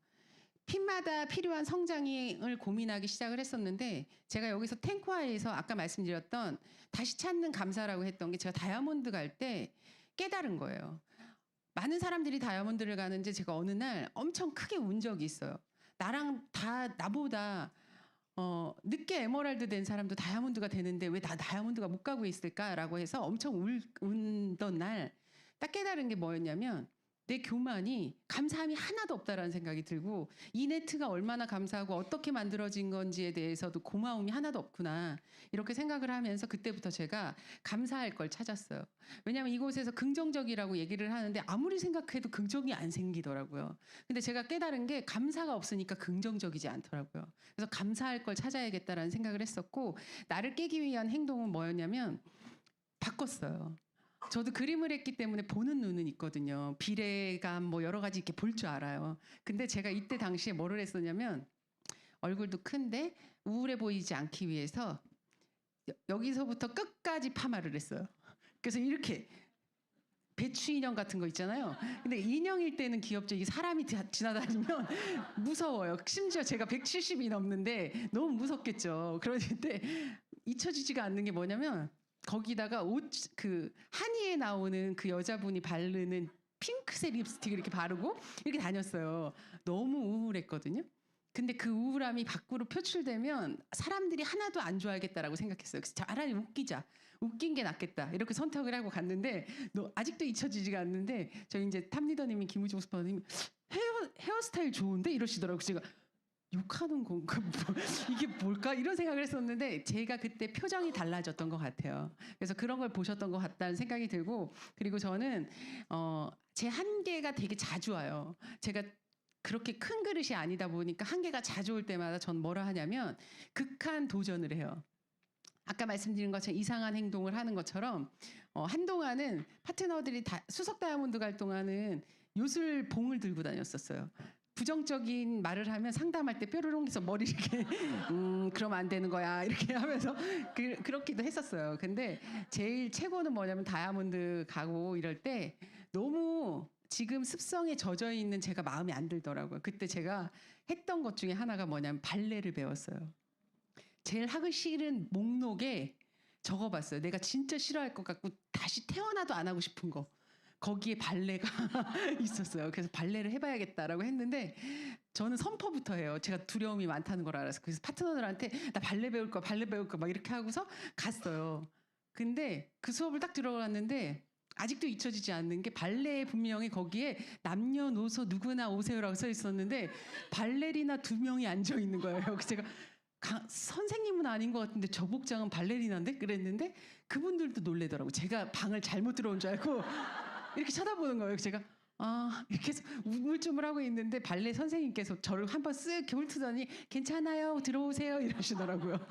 핀마다 필요한 성장을 고민하기 시작을 했었는데 제가 여기서 탱화에서 아까 말씀드렸던 다시 찾는 감사라고 했던 게 제가 다이아몬드 갈 때 깨달은 거예요. 많은 사람들이 다이아몬드를 가는데 제가 어느 날 엄청 크게 운 적이 있어요. 나보다 늦게 에메랄드 된 사람도 다이아몬드가 되는데 왜 나 다이아몬드가 못 가고 있을까라고 해서 엄청 운던 날 딱 깨달은 게 뭐였냐면 내 교만이 감사함이 하나도 없다라는 생각이 들고 이 네트가 얼마나 감사하고 어떻게 만들어진 건지에 대해서도 고마움이 하나도 없구나 이렇게 생각을 하면서 그때부터 제가 감사할 걸 찾았어요. 왜냐하면 이곳에서 긍정적이라고 얘기를 하는데 아무리 생각해도 긍정이 안 생기더라고요. 근데 제가 깨달은 게 감사가 없으니까 긍정적이지 않더라고요. 그래서 감사할 걸 찾아야겠다라는 생각을 했었고 나를 깨기 위한 행동은 뭐였냐면 바꿨어요. 저도 그림을 했기 때문에 보는 눈은 있거든요. 비례감 뭐 여러 가지 이렇게 볼 줄 알아요. 근데 제가 이때 당시에 뭐를 했었냐면 얼굴도 큰데 우울해 보이지 않기 위해서 여기서부터 끝까지 파마를 했어요. 그래서 이렇게 배추 인형 같은 거 있잖아요. 근데 인형일 때는 귀엽죠. 이게 사람이 지나다니면 무서워요. 심지어 제가 170이 넘는데 너무 무섭겠죠. 그럴 때 잊혀지지가 않는 게 뭐냐면 거기다가 그 한의에 나오는 그 여자분이 바르는 핑크색 립스틱을 이렇게 바르고 이렇게 다녔어요. 너무 우울했거든요. 근데 그 우울함이 밖으로 표출되면 사람들이 하나도 안 좋아하겠다라고 생각했어요. 그래서 차라리 웃기자. 웃긴 게 낫겠다. 이렇게 선택을 하고 갔는데 아직도 잊혀지지가 않는데 저희 이제 탑리더님이 김우중 스파님이 헤어스타일 좋은데 이러시더라고요. 제가 욕하는 건가? 이게 뭘까? 이런 생각을 했었는데 제가 그때 표정이 달라졌던 것 같아요. 그래서 그런 걸 보셨던 것 같다는 생각이 들고 그리고 저는 제 한계가 되게 자주 와요. 제가 그렇게 큰 그릇이 아니다 보니까 한계가 자주 올 때마다 전 뭐라 하냐면 극한 도전을 해요. 아까 말씀드린 것처럼 이상한 행동을 하는 것처럼 한동안은 파트너들이 수석 다이아몬드 갈 동안은 요술 봉을 들고 다녔었어요. 부정적인 말을 하면 상담할 때 뾰로롱 해서 머리 이렇게 그러면 안 되는 거야 이렇게 하면서 그렇기도 했었어요. 근데 제일 최고는 뭐냐면 다이아몬드 가고 이럴 때 너무 지금 습성에 젖어 있는 제가 마음에 안 들더라고요. 그때 제가 했던 것 중에 하나가 뭐냐면 발레를 배웠어요. 제일 하기 싫은 목록에 적어봤어요. 내가 진짜 싫어할 것 같고 다시 태어나도 안 하고 싶은 거. 거기에 발레가 있었어요. 그래서 발레를 해봐야겠다라고 했는데 저는 선포부터 해요. 제가 두려움이 많다는 걸 알아서. 그래서 파트너들한테 나 발레 배울 거야 막 이렇게 하고서 갔어요. 근데 그 수업을 딱 들어갔는데 아직도 잊혀지지 않는 게 발레에 분명히 거기에 남녀노소 누구나 오세요라고 써 있었는데 발레리나 2명이 앉아 있는 거예요. 그래서 제가 선생님은 아닌 것 같은데 저 복장은 발레리나인데 그랬는데 그분들도 놀래더라고. 제가 방을 잘못 들어온 줄 알고 이렇게 쳐다보는 거예요. 그래서 제가 이렇게 해서 우물쭈물하고 있는데 발레 선생님께서 저를 한번 쓱 이렇게 훑더니 괜찮아요 들어오세요 이러시더라고요.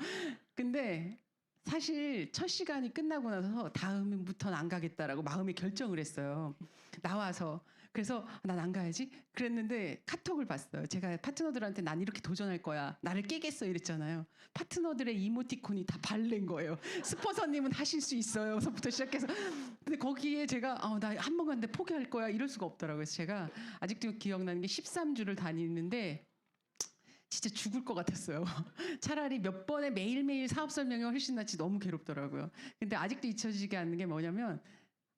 근데 사실 첫 시간이 끝나고 나서 다음부터는 안 가겠다라고 마음에 결정을 했어요. 나와서. 그래서 난 안 가야지 그랬는데 카톡을 봤어요. 제가 파트너들한테 난 이렇게 도전할 거야. 나를 깨겠어 이랬잖아요. 파트너들의 이모티콘이 다 발레인 거예요. 스폰서님은 하실 수 있어요.서부터 시작해서. 근데 거기에 제가 나 한 번 갔는데 포기할 거야 이럴 수가 없더라고요. 그래서 제가 아직도 기억나는 게 13주를 다니는데 진짜 죽을 것 같았어요. 차라리 몇 번에 매일매일 사업 설명이 훨씬 낫지 너무 괴롭더라고요. 근데 아직도 잊혀지지 않는 게 뭐냐면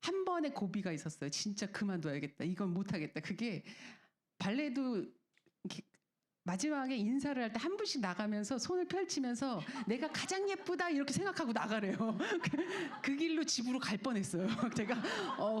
한 번의 고비가 있었어요. 진짜 그만둬야겠다. 이건 못하겠다. 그게 발레도 이렇게 마지막에 인사를 할 때 한 분씩 나가면서 손을 펼치면서 내가 가장 예쁘다 이렇게 생각하고 나가래요. 그 길로 집으로 갈 뻔했어요. 제가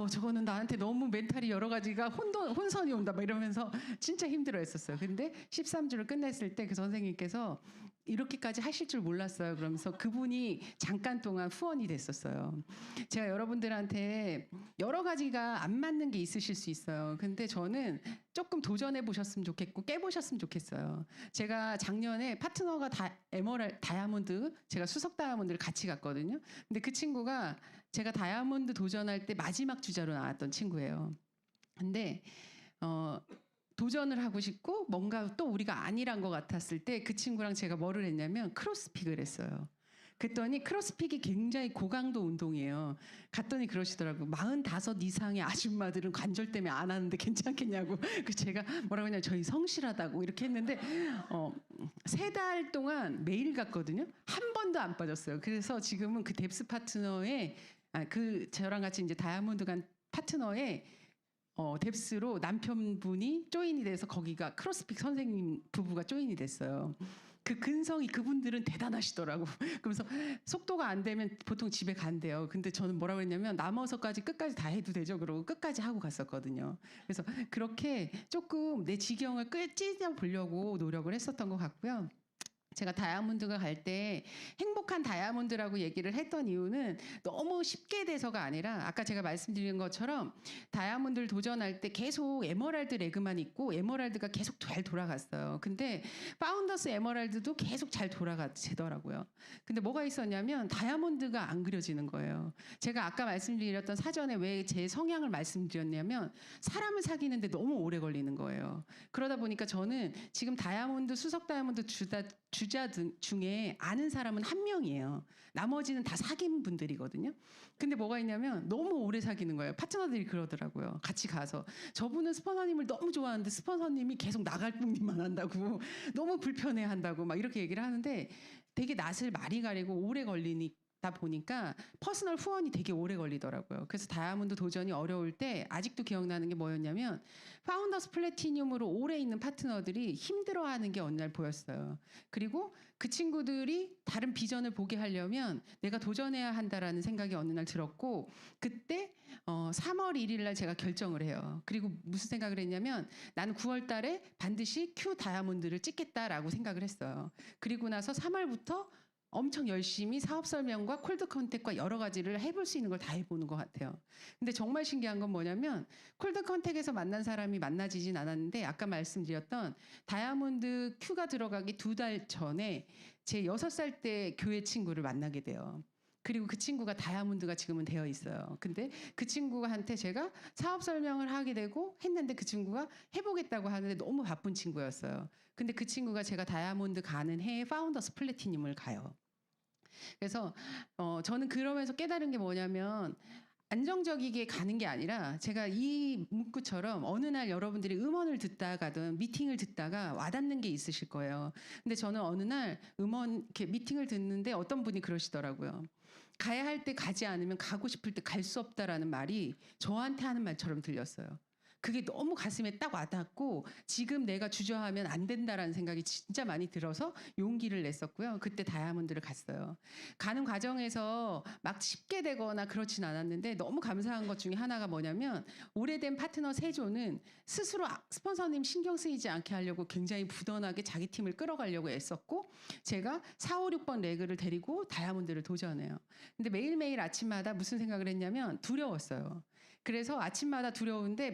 저거는 나한테 너무 멘탈이 여러 가지가 혼선이 온다 막 이러면서 진짜 힘들어했었어요. 근데 13주를 끝냈을 때 그 선생님께서 이렇게까지 하실 줄 몰랐어요. 그러면서 그분이 잠깐 동안 후원이 됐었어요. 제가 여러분들한테 여러 가지가 안 맞는 게 있으실 수 있어요. 근데 저는 조금 도전해 보셨으면 좋겠고 깨보셨으면 좋겠어요. 제가 작년에 파트너가 다이아몬드, 제가 수석 다이아몬드를 같이 갔거든요. 근데 그 친구가 제가 다이아몬드 도전할 때 마지막 주자로 나왔던 친구예요. 근데 도전을 하고 싶고 뭔가 또 우리가 아니란 것 같았을 때 그 친구랑 제가 뭐를 했냐면 크로스핏을 했어요. 그랬더니 크로스핏이 굉장히 고강도 운동이에요. 갔더니 그러시더라고요. 45 이상의 아줌마들은 관절 때문에 안 하는데 괜찮겠냐고. 그 제가 뭐라고 했냐면 저희 성실하다고 이렇게 했는데 3달 동안 매일 갔거든요. 한 번도 안 빠졌어요. 그래서 지금은 그 뎁스 파트너의 그 저랑 같이 이제 다이아몬드 간 파트너의 뎁스로 남편분이 조인이 돼서 거기가 크로스핏 선생님 부부가 조인이 됐어요. 그 근성이 그분들은 대단하시더라고. 그러면서 속도가 안 되면 보통 집에 간대요. 근데 저는 뭐라고 했냐면 남아서까지 끝까지 다 해도 되죠. 그러고 끝까지 하고 갔었거든요. 그래서 그렇게 조금 내 지경을 찢어 보려고 노력을 했었던 것 같고요. 제가 다이아몬드가 갈 때 행복한 다이아몬드라고 얘기를 했던 이유는 너무 쉽게 돼서가 아니라 아까 제가 말씀드린 것처럼 다이아몬드를 도전할 때 계속 에메랄드 레그만 있고 에메랄드가 계속 잘 돌아갔어요. 근데 파운더스 에메랄드도 계속 잘 돌아가시더라고요. 근데 뭐가 있었냐면 다이아몬드가 안 그려지는 거예요. 제가 아까 말씀드렸던 사전에 왜 제 성향을 말씀드렸냐면 사람을 사귀는데 너무 오래 걸리는 거예요. 그러다 보니까 저는 지금 다이아몬드 수석 다이아몬드 주자 중에 아는 사람은 한 명이에요. 나머지는 다 사귄 분들이거든요. 근데 뭐가 있냐면 너무 오래 사귀는 거예요. 파트너들이 그러더라고요. 같이 가서 저분은 스폰서님을 너무 좋아하는데 스폰서님이 계속 나갈 뿐이만 한다고 너무 불편해한다고 막 이렇게 얘기를 하는데 되게 낯을 많이 가리고 오래 걸리다 보니까 퍼스널 후원이 되게 오래 걸리더라고요. 그래서 다이아몬드 도전이 어려울 때 아직도 기억나는 게 뭐였냐면 파운더스 플래티늄으로 오래 있는 파트너들이 힘들어하는 게 어느 날 보였어요. 그리고 그 친구들이 다른 비전을 보게 하려면 내가 도전해야 한다라는 생각이 어느 날 들었고 그때 3월 1일 날 제가 결정을 해요. 그리고 무슨 생각을 했냐면 나는 9월 달에 반드시 큐 다이아몬드를 찍겠다라고 생각을 했어요. 그리고 나서 3월부터 엄청 열심히 사업 설명과 콜드 컨택과 여러 가지를 해볼 수 있는 걸 다 해보는 것 같아요. 근데 정말 신기한 건 뭐냐면 콜드 컨택에서 만난 사람이 만나지진 않았는데 아까 말씀드렸던 다이아몬드 큐가 들어가기 2달 전에 제 6살 때 교회 친구를 만나게 돼요. 그리고 그 친구가 다이아몬드가 지금은 되어 있어요. 근데 그 친구한테 제가 사업 설명을 하게 되고 했는데 그 친구가 해보겠다고 하는데 너무 바쁜 친구였어요. 근데 그 친구가 제가 다이아몬드 가는 해에 파운더스 플래티늄을 가요. 그래서 저는 그러면서 깨달은 게 뭐냐면 안정적이게 가는 게 아니라 제가 이 문구처럼 어느 날 여러분들이 음원을 듣다가든 미팅을 듣다가 와닿는 게 있으실 거예요. 근데 저는 어느 날 이렇게 미팅을 듣는데 어떤 분이 그러시더라고요. 가야 할 때 가지 않으면 가고 싶을 때 갈 수 없다라는 말이 저한테 하는 말처럼 들렸어요. 그게 너무 가슴에 딱 와닿고 지금 내가 주저하면 안 된다라는 생각이 진짜 많이 들어서 용기를 냈었고요. 그때 다이아몬드를 갔어요. 가는 과정에서 막 쉽게 되거나 그렇진 않았는데 너무 감사한 것 중에 하나가 뭐냐면 오래된 파트너 세조는 스스로 스폰서님 신경 쓰이지 않게 하려고 굉장히 부단하게 자기 팀을 끌어가려고 애썼고 제가 4, 5, 6번 레그를 데리고 다이아몬드를 도전해요. 근데 매일매일 아침마다 무슨 생각을 했냐면 두려웠어요. 그래서 아침마다 두려운데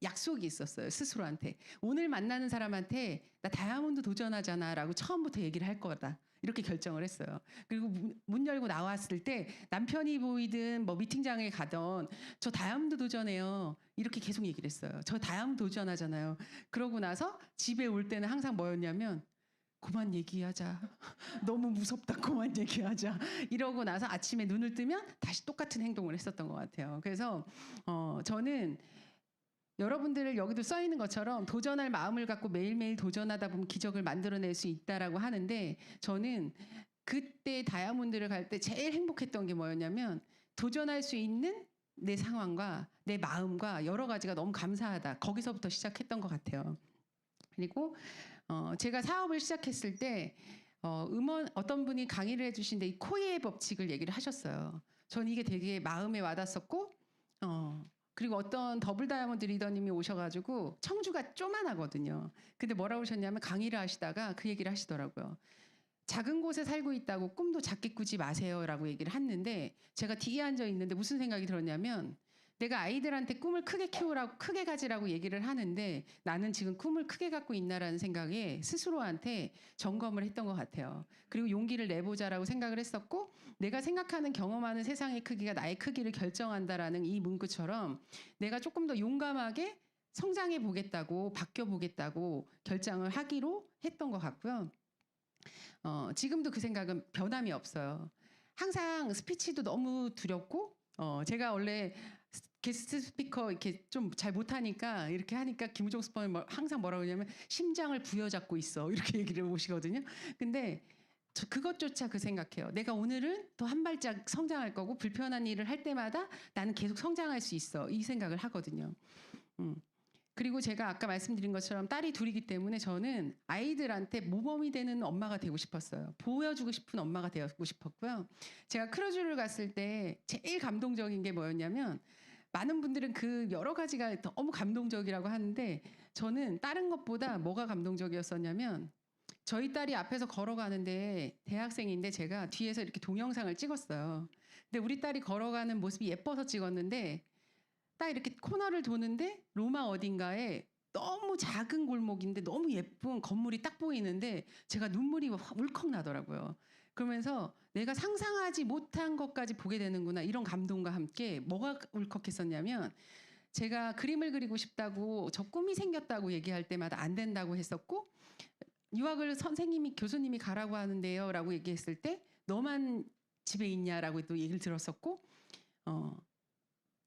약속이 있었어요. 스스로한테. 오늘 만나는 사람한테 나 다이아몬드 도전하잖아 라고 처음부터 얘기를 할 거다. 이렇게 결정을 했어요. 그리고 문 열고 나왔을 때 남편이 보이든 뭐 미팅장에 가던 저 다이아몬드 도전해요. 이렇게 계속 얘기를 했어요. 저 다이아몬드 도전하잖아요. 그러고 나서 집에 올 때는 항상 뭐였냐면 그만 얘기하자. 너무 무섭다. 그만 얘기하자. 이러고 나서 아침에 눈을 뜨면 다시 똑같은 행동을 했었던 것 같아요. 그래서 저는 여러분들을 여기도 써 있는 것처럼 도전할 마음을 갖고 매일매일 도전하다 보면 기적을 만들어낼 수 있다라고 하는데 저는 그때 다이아몬드를 갈 때 제일 행복했던 게 뭐였냐면 도전할 수 있는 내 상황과 내 마음과 여러 가지가 너무 감사하다. 거기서부터 시작했던 것 같아요. 그리고 제가 사업을 시작했을 때 어떤 분이 강의를 해주신데 이 코이의 법칙을 얘기를 하셨어요. 전 이게 되게 마음에 와닿았었고 그리고 어떤 더블 다이아몬드 리더님이 오셔가지고 청주가 쪼만하거든요. 근데 뭐라고 하셨냐면 강의를 하시다가 그 얘기를 하시더라고요. 작은 곳에 살고 있다고 꿈도 작게 꾸지 마세요라고 얘기를 했는데 제가 뒤에 앉아 있는데 무슨 생각이 들었냐면 내가 아이들한테 꿈을 크게 키우라고 크게 가지라고 얘기를 하는데 나는 지금 꿈을 크게 갖고 있나라는 생각에 스스로한테 점검을 했던 것 같아요. 그리고 용기를 내보자라고 생각을 했었고 내가 생각하는 경험하는 세상의 크기가 나의 크기를 결정한다라는 이 문구처럼 내가 조금 더 용감하게 성장해 보겠다고 바뀌어 보겠다고 결정을 하기로 했던 것 같고요. 지금도 그 생각은 변함이 없어요. 항상 스피치도 너무 두렵고 제가 원래 게스트 스피커 이렇게 좀 잘 못하니까 이렇게 하니까 김우종 스포는 항상 뭐라고 하냐면 심장을 부여잡고 있어 이렇게 얘기를 오시거든요. 근데 저 그것조차 그 생각해요. 내가 오늘은 더 한 발짝 성장할 거고 불편한 일을 할 때마다 나는 계속 성장할 수 있어 이 생각을 하거든요. 그리고 제가 아까 말씀드린 것처럼 딸이 둘이기 때문에 저는 아이들한테 모범이 되는 엄마가 되고 싶었어요. 보여주고 싶은 엄마가 되고 싶었고요. 제가 크루즈를 갔을 때 제일 감동적인 게 뭐였냐면 많은 분들은 그 여러 가지가 너무 감동적이라고 하는데 저는 다른 것보다 뭐가 감동적이었었냐면 저희 딸이 앞에서 걸어가는데 대학생인데 제가 뒤에서 이렇게 동영상을 찍었어요. 근데 우리 딸이 걸어가는 모습이 예뻐서 찍었는데 딱 이렇게 코너를 도는데 로마 어딘가에 너무 작은 골목인데 너무 예쁜 건물이 딱 보이는데 제가 눈물이 울컥 나더라고요. 그러면서 내가 상상하지 못한 것까지 보게 되는구나 이런 감동과 함께 뭐가 울컥했었냐면 제가 그림을 그리고 싶다고 저 꿈이 생겼다고 얘기할 때마다 안 된다고 했었고 유학을 선생님이 교수님이 가라고 하는데요 라고 얘기했을 때 너만 집에 있냐라고 또 얘기를 들었었고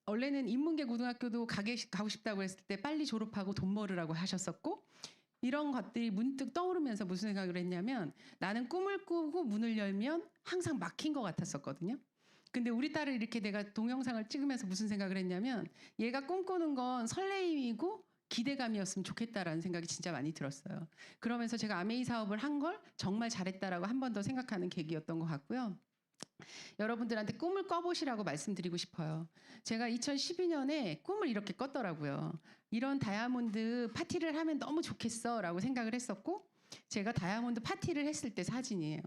원래는 인문계 고등학교도 가고 싶다고 했을 때 빨리 졸업하고 돈 벌으라고 하셨었고 이런 것들이 문득 떠오르면서 무슨 생각을 했냐면 나는 꿈을 꾸고 문을 열면 항상 막힌 것 같았었거든요. 근데 우리 딸을 이렇게 내가 동영상을 찍으면서 무슨 생각을 했냐면 얘가 꿈꾸는 건 설레임이고 기대감이었으면 좋겠다라는 생각이 진짜 많이 들었어요. 그러면서 제가 아메이 사업을 한 걸 정말 잘했다라고 한 번 더 생각하는 계기였던 것 같고요. 여러분들한테 꿈을 꿔보시라고 말씀드리고 싶어요. 제가 2012년에 꿈을 이렇게 꿨더라고요. 이런 다이아몬드 파티를 하면 너무 좋겠어 라고 생각을 했었고 제가 다이아몬드 파티를 했을 때 사진이에요.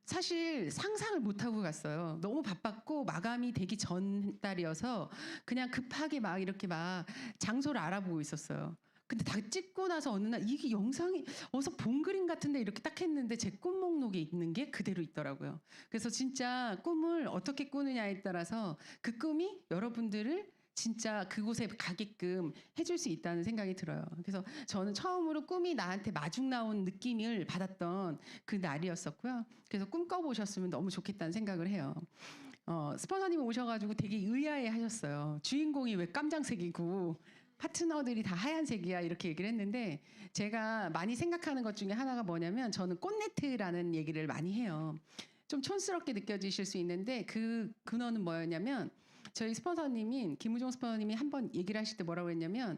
사실 상상을 못하고 갔어요. 너무 바빴고 마감이 되기 전 달이어서 그냥 급하게 막 이렇게 막 장소를 알아보고 있었어요. 근데 다 찍고 나서 어느 날 이게 영상이 어디서 본 그림 같은데 이렇게 딱 했는데 제 꿈 목록에 있는 게 그대로 있더라고요. 그래서 진짜 꿈을 어떻게 꾸느냐에 따라서 그 꿈이 여러분들을 진짜 그곳에 가게끔 해줄 수 있다는 생각이 들어요. 그래서 저는 처음으로 꿈이 나한테 마중 나온 느낌을 받았던 그 날이었었고요. 그래서 꿈 꿔보셨으면 너무 좋겠다는 생각을 해요. 스폰서님 오셔가지고 되게 의아해 하셨어요. 주인공이 왜 깜장색이고 파트너들이 다 하얀색이야 이렇게 얘기를 했는데 제가 많이 생각하는 것 중에 하나가 뭐냐면 저는 꽃네트라는 얘기를 많이 해요. 좀 촌스럽게 느껴지실 수 있는데 그 근원은 뭐였냐면 저희 스폰서님인 김우종 스폰서님이 한번 얘기를 하실 때 뭐라고 했냐면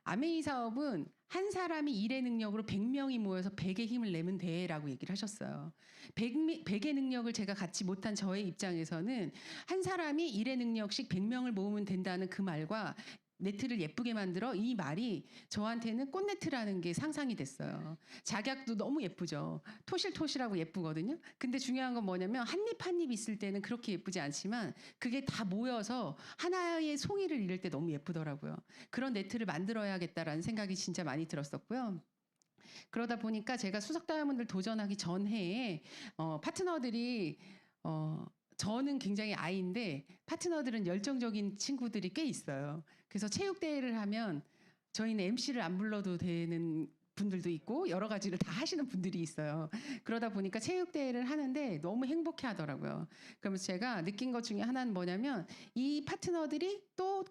아메이 사업은 한 사람이 일의 능력으로 100명이 모여서 100의 힘을 내면 돼라고 얘기를 하셨어요. 100의 능력을 제가 갖지 못한 저의 입장에서는 한 사람이 일의 능력씩 100명을 모으면 된다는 그 말과 네트를 예쁘게 만들어 이 말이 저한테는 꽃네트라는 게 상상이 됐어요. 작약도 너무 예쁘죠. 토실토실하고 예쁘거든요. 근데 중요한 건 뭐냐면 한 입 한 입 있을 때는 그렇게 예쁘지 않지만 그게 다 모여서 하나의 송이를 이룰 때 너무 예쁘더라고요. 그런 네트를 만들어야겠다라는 생각이 진짜 많이 들었었고요. 그러다 보니까 제가 수석 다이아몬드를 도전하기 전해에 파트너들이 저는 굉장히 아이인데 파트너들은 열정적인 친구들이 꽤 있어요. 그래서 체육대회를 하면 저희는 MC를 안 불러도 되는 분들도 있고 여러 가지를 다 하시는 분들이 있어요. 그러다 보니까 체육대회를 하는데 너무 행복해 하더라고요. 그러면서 제가 느낀 것 중에 하나는 뭐냐면 이 파트너들이 또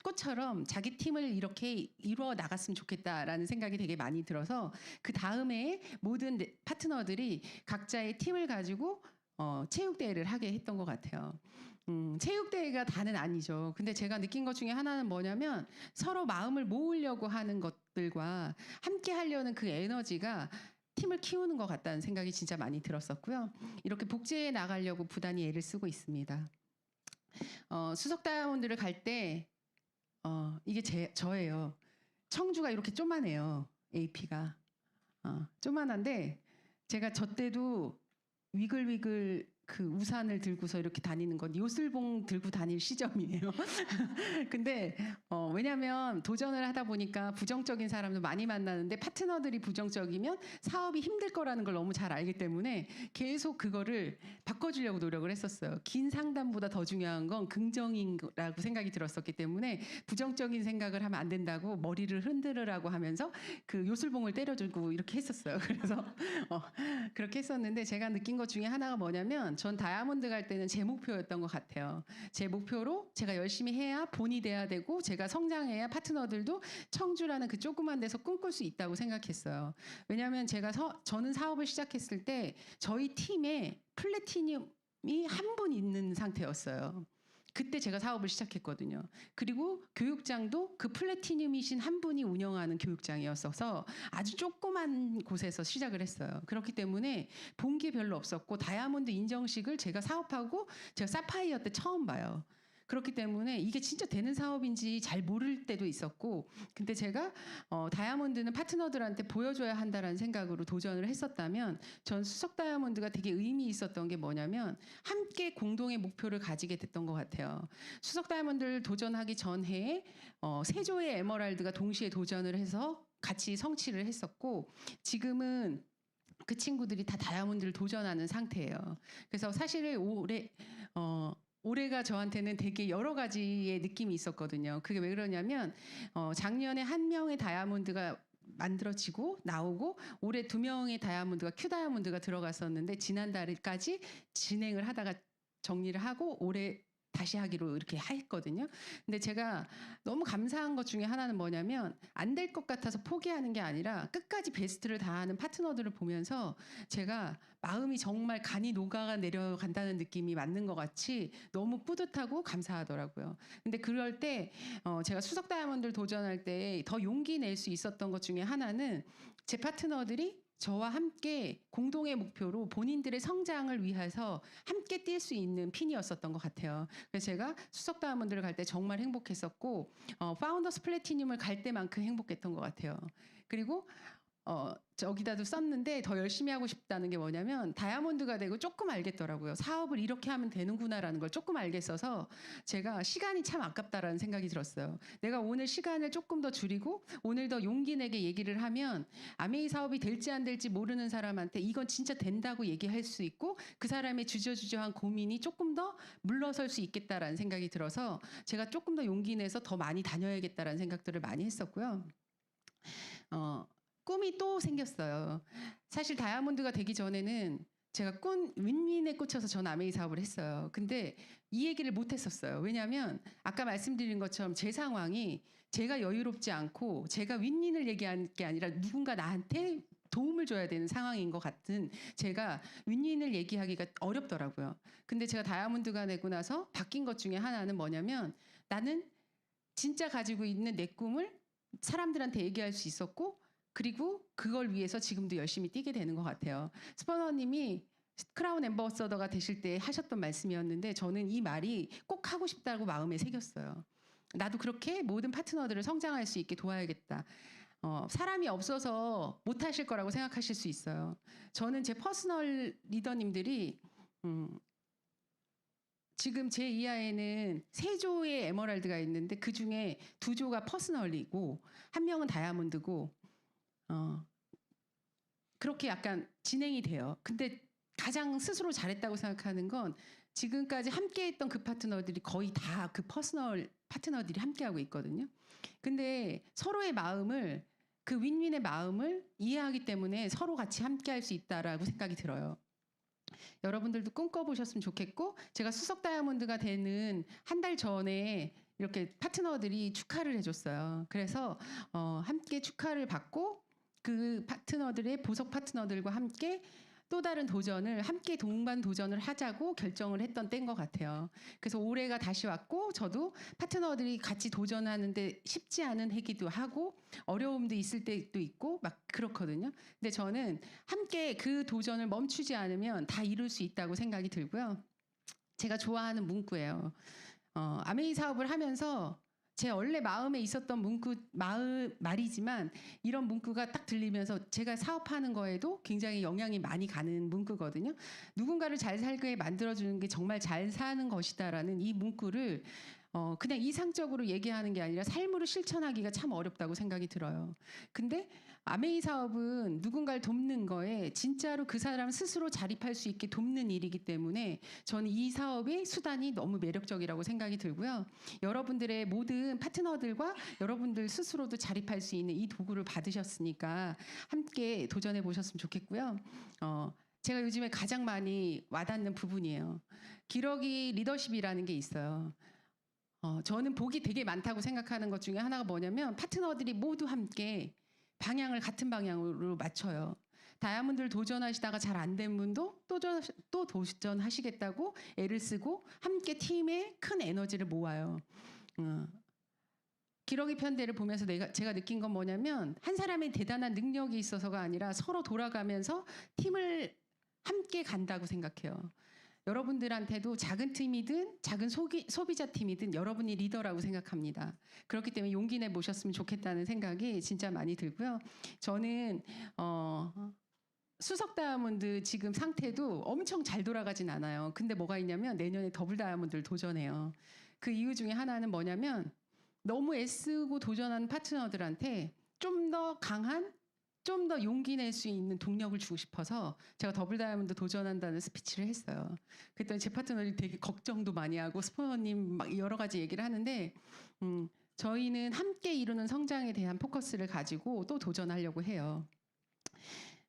꽃처럼 자기 팀을 이렇게 이루어 나갔으면 좋겠다라는 생각이 되게 많이 들어서 그 다음에 모든 파트너들이 각자의 팀을 가지고 체육대회를 하게 했던 것 같아요. 체육대회가 다는 아니죠. 근데 제가 느낀 것 중에 하나는 뭐냐면 서로 마음을 모으려고 하는 것들과 함께 하려는 그 에너지가 팀을 키우는 것 같다는 생각이 진짜 많이 들었었고요. 이렇게 복제해 나가려고 부단히 애를 쓰고 있습니다. 수석 다이아몬드를 갈 때 이게 저예요. 청주가 이렇게 조그만해요. AP가. 조그만한데 제가 저 때도 위글위글 그 우산을 들고서 이렇게 다니는 건 요술봉 들고 다닐 시점이에요. 근데 왜냐하면 도전을 하다 보니까 부정적인 사람도 많이 만나는데 파트너들이 부정적이면 사업이 힘들 거라는 걸 너무 잘 알기 때문에 계속 그거를 바꿔주려고 노력을 했었어요. 긴 상담보다 더 중요한 건 긍정이라고 생각이 들었었기 때문에 부정적인 생각을 하면 안 된다고 머리를 흔들으라고 하면서 그 요술봉을 때려주고 이렇게 했었어요. 그래서 그렇게 했었는데 제가 느낀 것 중에 하나가 뭐냐면 전 다이아몬드 갈 때는 제 목표였던 것 같아요. 제 목표로 제가 열심히 해야 본이 돼야 되고 제가 성장해야 파트너들도 청주라는 그 조그만 데서 꿈꿀 수 있다고 생각했어요. 왜냐하면 저는 사업을 시작했을 때 저희 팀에 플래티늄이 한 분 있는 상태였어요. 그때 제가 사업을 시작했거든요. 그리고 교육장도 그 플래티늄이신 한 분이 운영하는 교육장이었어서 아주 조그만 곳에서 시작을 했어요. 그렇기 때문에 본 게 별로 없었고 다이아몬드 인정식을 제가 사업하고 제가 사파이어 때 처음 봐요. 그렇기 때문에 이게 진짜 되는 사업인지 잘 모를 때도 있었고 근데 제가 다이아몬드는 파트너들한테 보여줘야 한다라는 생각으로 도전을 했었다면 전 수석 다이아몬드가 되게 의미 있었던 게 뭐냐면 함께 공동의 목표를 가지게 됐던 것 같아요. 수석 다이아몬드를 도전하기 전해에 세 조의 에메랄드가 동시에 도전을 해서 같이 성취를 했었고 지금은 그 친구들이 다 다이아몬드를 도전하는 상태예요. 그래서 사실 올해가 저한테는 되게 여러 가지의 느낌이 있었거든요. 그게 왜 그러냐면 작년에 한 명의 다이아몬드가 만들어지고 나오고 올해 2명의 다이아몬드가 큐 다이아몬드가 들어갔었는데 지난달까지 진행을 하다가 정리를 하고 올해 다시 하기로 이렇게 했거든요. 근데 제가 너무 감사한 것 중에 하나는 뭐냐면 안 될 것 같아서 포기하는 게 아니라 끝까지 베스트를 다하는 파트너들을 보면서 제가 마음이 정말 간이 녹아 내려간다는 느낌이 맞는 것 같이 너무 뿌듯하고 감사하더라고요. 근데 그럴 때 제가 수석 다이아몬드를 도전할 때 더 용기 낼 수 있었던 것 중에 하나는 제 파트너들이 저와 함께 공동의 목표로 본인들의 성장을 위해서 함께 뛸 수 있는 핀이었었던 것 같아요. 그래서 제가 수석 다이아몬드를 갈 때 정말 행복했었고 파운더스 플래티늄을 갈 때만큼 행복했던 것 같아요. 그리고 저기다도 썼는데 더 열심히 하고 싶다는 게 뭐냐면 다이아몬드가 되고 조금 알겠더라고요. 사업을 이렇게 하면 되는구나라는 걸 조금 알겠어서 제가 시간이 참 아깝다라는 생각이 들었어요. 내가 오늘 시간을 조금 더 줄이고 오늘 더 용기 내게 얘기를 하면 아메이 사업이 될지 안 될지 모르는 사람한테 이건 진짜 된다고 얘기할 수 있고 그 사람의 주저주저한 고민이 조금 더 물러설 수 있겠다라는 생각이 들어서 제가 조금 더 용기 내서 더 많이 다녀야겠다라는 생각들을 많이 했었고요. 꿈이 또 생겼어요. 사실 다이아몬드가 되기 전에는 제가 윈윈에 꽂혀서 전 아메이 사업을 했어요. 근데 이 얘기를 못 했었어요. 왜냐하면 아까 말씀드린 것처럼 제 상황이 제가 여유롭지 않고 제가 윈윈을 얘기한 게 아니라 누군가 나한테 도움을 줘야 되는 상황인 것 같은 제가 윈윈을 얘기하기가 어렵더라고요. 근데 제가 다이아몬드가 되고 나서 바뀐 것 중에 하나는 뭐냐면 나는 진짜 가지고 있는 내 꿈을 사람들한테 얘기할 수 있었고 그리고 그걸 위해서 지금도 열심히 뛰게 되는 것 같아요. 스포너님이 크라운 앰버서더가 되실 때 하셨던 말씀이었는데 저는 이 말이 꼭 하고 싶다고 마음에 새겼어요. 나도 그렇게 모든 파트너들을 성장할 수 있게 도와야겠다. 사람이 없어서 못하실 거라고 생각하실 수 있어요. 저는 제 퍼스널 리더님들이 지금 제 이하에는 3조의 에메랄드가 있는데 그중에 2조가 퍼스널이고 한 명은 다이아몬드고 그렇게 약간 진행이 돼요. 근데 가장 스스로 잘했다고 생각하는 건 지금까지 함께했던 그 파트너들이 거의 다 그 퍼스널 파트너들이 함께하고 있거든요. 근데 서로의 마음을 그 윈윈의 마음을 이해하기 때문에 서로 같이 함께할 수 있다라고 생각이 들어요. 여러분들도 꿈꿔보셨으면 좋겠고 제가 수석 다이아몬드가 되는 한 달 전에 이렇게 파트너들이 축하를 해줬어요. 그래서 함께 축하를 받고 그 파트너들의 보석 파트너들과 함께 또 다른 도전을 함께 동반 도전을 하자고 결정을 했던 때인 것 같아요. 그래서 올해가 다시 왔고 저도 파트너들이 같이 도전하는데 쉽지 않은 해기도 하고 어려움도 있을 때도 있고 막 그렇거든요. 근데 저는 함께 그 도전을 멈추지 않으면 다 이룰 수 있다고 생각이 들고요. 제가 좋아하는 문구예요. 아메이 사업을 하면서 제 원래 마음에 있었던 말이지만 이런 문구가 딱 들리면서 제가 사업하는 거에도 굉장히 영향이 많이 가는 문구거든요. 누군가를 잘 살게 만들어주는 게 정말 잘 사는 것이다라는 이 문구를 그냥 이상적으로 얘기하는 게 아니라 삶으로 실천하기가 참 어렵다고 생각이 들어요. 근데 아메이 사업은 누군가를 돕는 거에 진짜로 그 사람 스스로 자립할 수 있게 돕는 일이기 때문에 저는 이 사업의 수단이 너무 매력적이라고 생각이 들고요. 여러분들의 모든 파트너들과 여러분들 스스로도 자립할 수 있는 이 도구를 받으셨으니까 함께 도전해 보셨으면 좋겠고요. 제가 요즘에 가장 많이 와닿는 부분이에요. 기러기 리더십이라는 게 있어요. 저는 복이 되게 많다고 생각하는 것 중에 하나가 뭐냐면 파트너들이 모두 함께 방향을 같은 방향으로 맞춰요. 다이아몬드를 도전하시다가 잘 안 된 분도 또 도전하시겠다고 애를 쓰고 함께 팀에 큰 에너지를 모아요. 기러기 편대를 보면서 제가 느낀 건 뭐냐면 한 사람의 대단한 능력이 있어서가 아니라 서로 돌아가면서 팀을 함께 간다고 생각해요. 여러분들한테도 작은 팀이든 작은 소비자 팀이든 여러분이 리더라고 생각합니다. 그렇기 때문에 용기 내 보셨으면 좋겠다는 생각이 진짜 많이 들고요. 저는 수석 다이아몬드 지금 상태도 엄청 잘 돌아가진 않아요. 근데 뭐가 있냐면 내년에 더블 다이아몬드를 도전해요. 그 이유 중에 하나는 뭐냐면 너무 애쓰고 도전하는 파트너들한테 좀 더 강한 좀 더 용기 낼 수 있는 동력을 주고 싶어서 제가 더블 다이아몬드 도전한다는 스피치를 했어요. 그랬더니 제 파트너들이 되게 걱정도 많이 하고 스포너님 막 여러 가지 얘기를 하는데 저희는 함께 이루는 성장에 대한 포커스를 가지고 또 도전하려고 해요.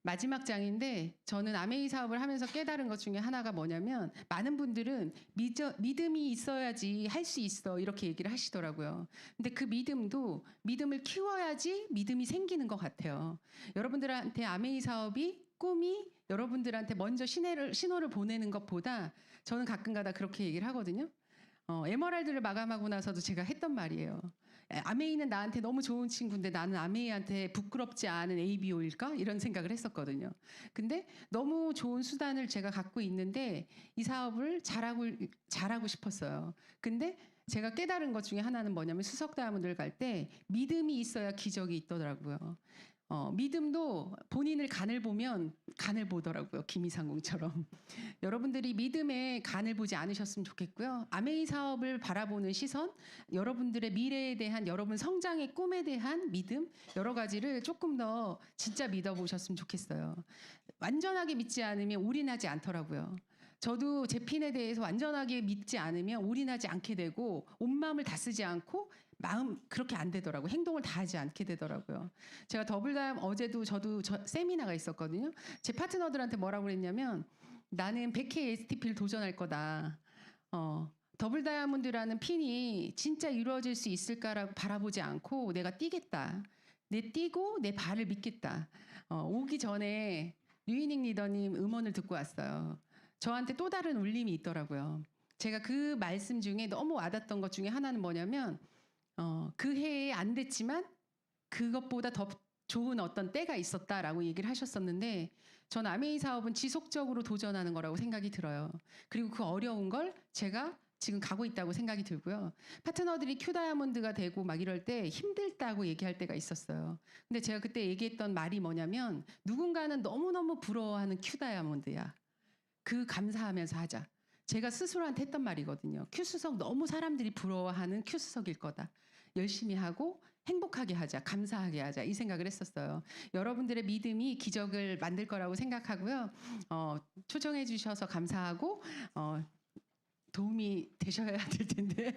마지막 장인데 저는 아메이 사업을 하면서 깨달은 것 중에 하나가 뭐냐면 많은 분들은 믿음이 있어야지 할 수 있어 이렇게 얘기를 하시더라고요. 근데 그 믿음을 키워야지 믿음이 생기는 것 같아요. 여러분들한테 아메이 사업이 꿈이 여러분들한테 먼저 신호를 보내는 것보다 저는 가끔가다 그렇게 얘기를 하거든요. 에머랄드를 마감하고 나서도 제가 했던 말이에요. 아메이는 나한테 너무 좋은 친구인데 나는 아메이한테 부끄럽지 않은 ABO일까? 이런 생각을 했었거든요. 근데 너무 좋은 수단을 제가 갖고 있는데 이 사업을 잘하고 싶었어요. 근데 제가 깨달은 것 중에 하나는 뭐냐면 수석 다이아몬드를 갈 때 믿음이 있어야 기적이 있더라고요. 믿음도 본인을 간을 보면 간을 보더라고요. 김이상궁처럼. 여러분들이 믿음에 간을 보지 않으셨으면 좋겠고요. 아메이 사업을 바라보는 시선, 여러분들의 미래에 대한 여러분 성장의 꿈에 대한 믿음 여러 가지를 조금 더 진짜 믿어보셨으면 좋겠어요. 완전하게 믿지 않으면 올인하지 않더라고요. 저도 제 핀에 대해서 완전하게 믿지 않으면 올인하지 않게 되고 온 마음을 다 쓰지 않고 마음 그렇게 안 되더라고요. 행동을 다 하지 않게 되더라고요. 제가 더블다이아 어제도 저도 세미나가 있었거든요. 제 파트너들한테 뭐라고 그랬냐면 나는 100K STP를 도전할 거다. 더블 다이아몬드라는 핀이 진짜 이루어질 수 있을까라고 바라보지 않고 내가 뛰겠다. 내 뛰고 내 발을 믿겠다. 오기 전에 류이닝 리더님 음원을 듣고 왔어요. 저한테 또 다른 울림이 있더라고요. 제가 그 말씀 중에 너무 와닿았던 것 중에 하나는 뭐냐면 그 해에 안 됐지만 그것보다 더 좋은 어떤 때가 있었다라고 얘기를 하셨었는데 전 아메이 사업은 지속적으로 도전하는 거라고 생각이 들어요. 그리고 그 어려운 걸 제가 지금 가고 있다고 생각이 들고요. 파트너들이 큐 다이아몬드가 되고 막 이럴 때 힘들다고 얘기할 때가 있었어요. 근데 제가 그때 얘기했던 말이 뭐냐면 누군가는 너무너무 부러워하는 큐 다이아몬드야. 그 감사하면서 하자. 제가 스스로한테 했던 말이거든요. 큐수석 너무 사람들이 부러워하는 큐수석일 거다. 열심히 하고 행복하게 하자, 감사하게 하자 이 생각을 했었어요. 여러분들의 믿음이 기적을 만들 거라고 생각하고요. 초청해 주셔서 감사하고 도움이 되셔야 될 텐데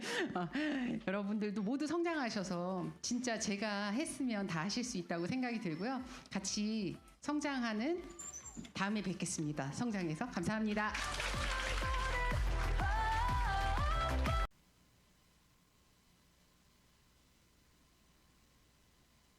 여러분들도 모두 성장하셔서 진짜 제가 했으면 다 하실 수 있다고 생각이 들고요. 같이 성장하는 다음에 뵙겠습니다. 성장해서 감사합니다.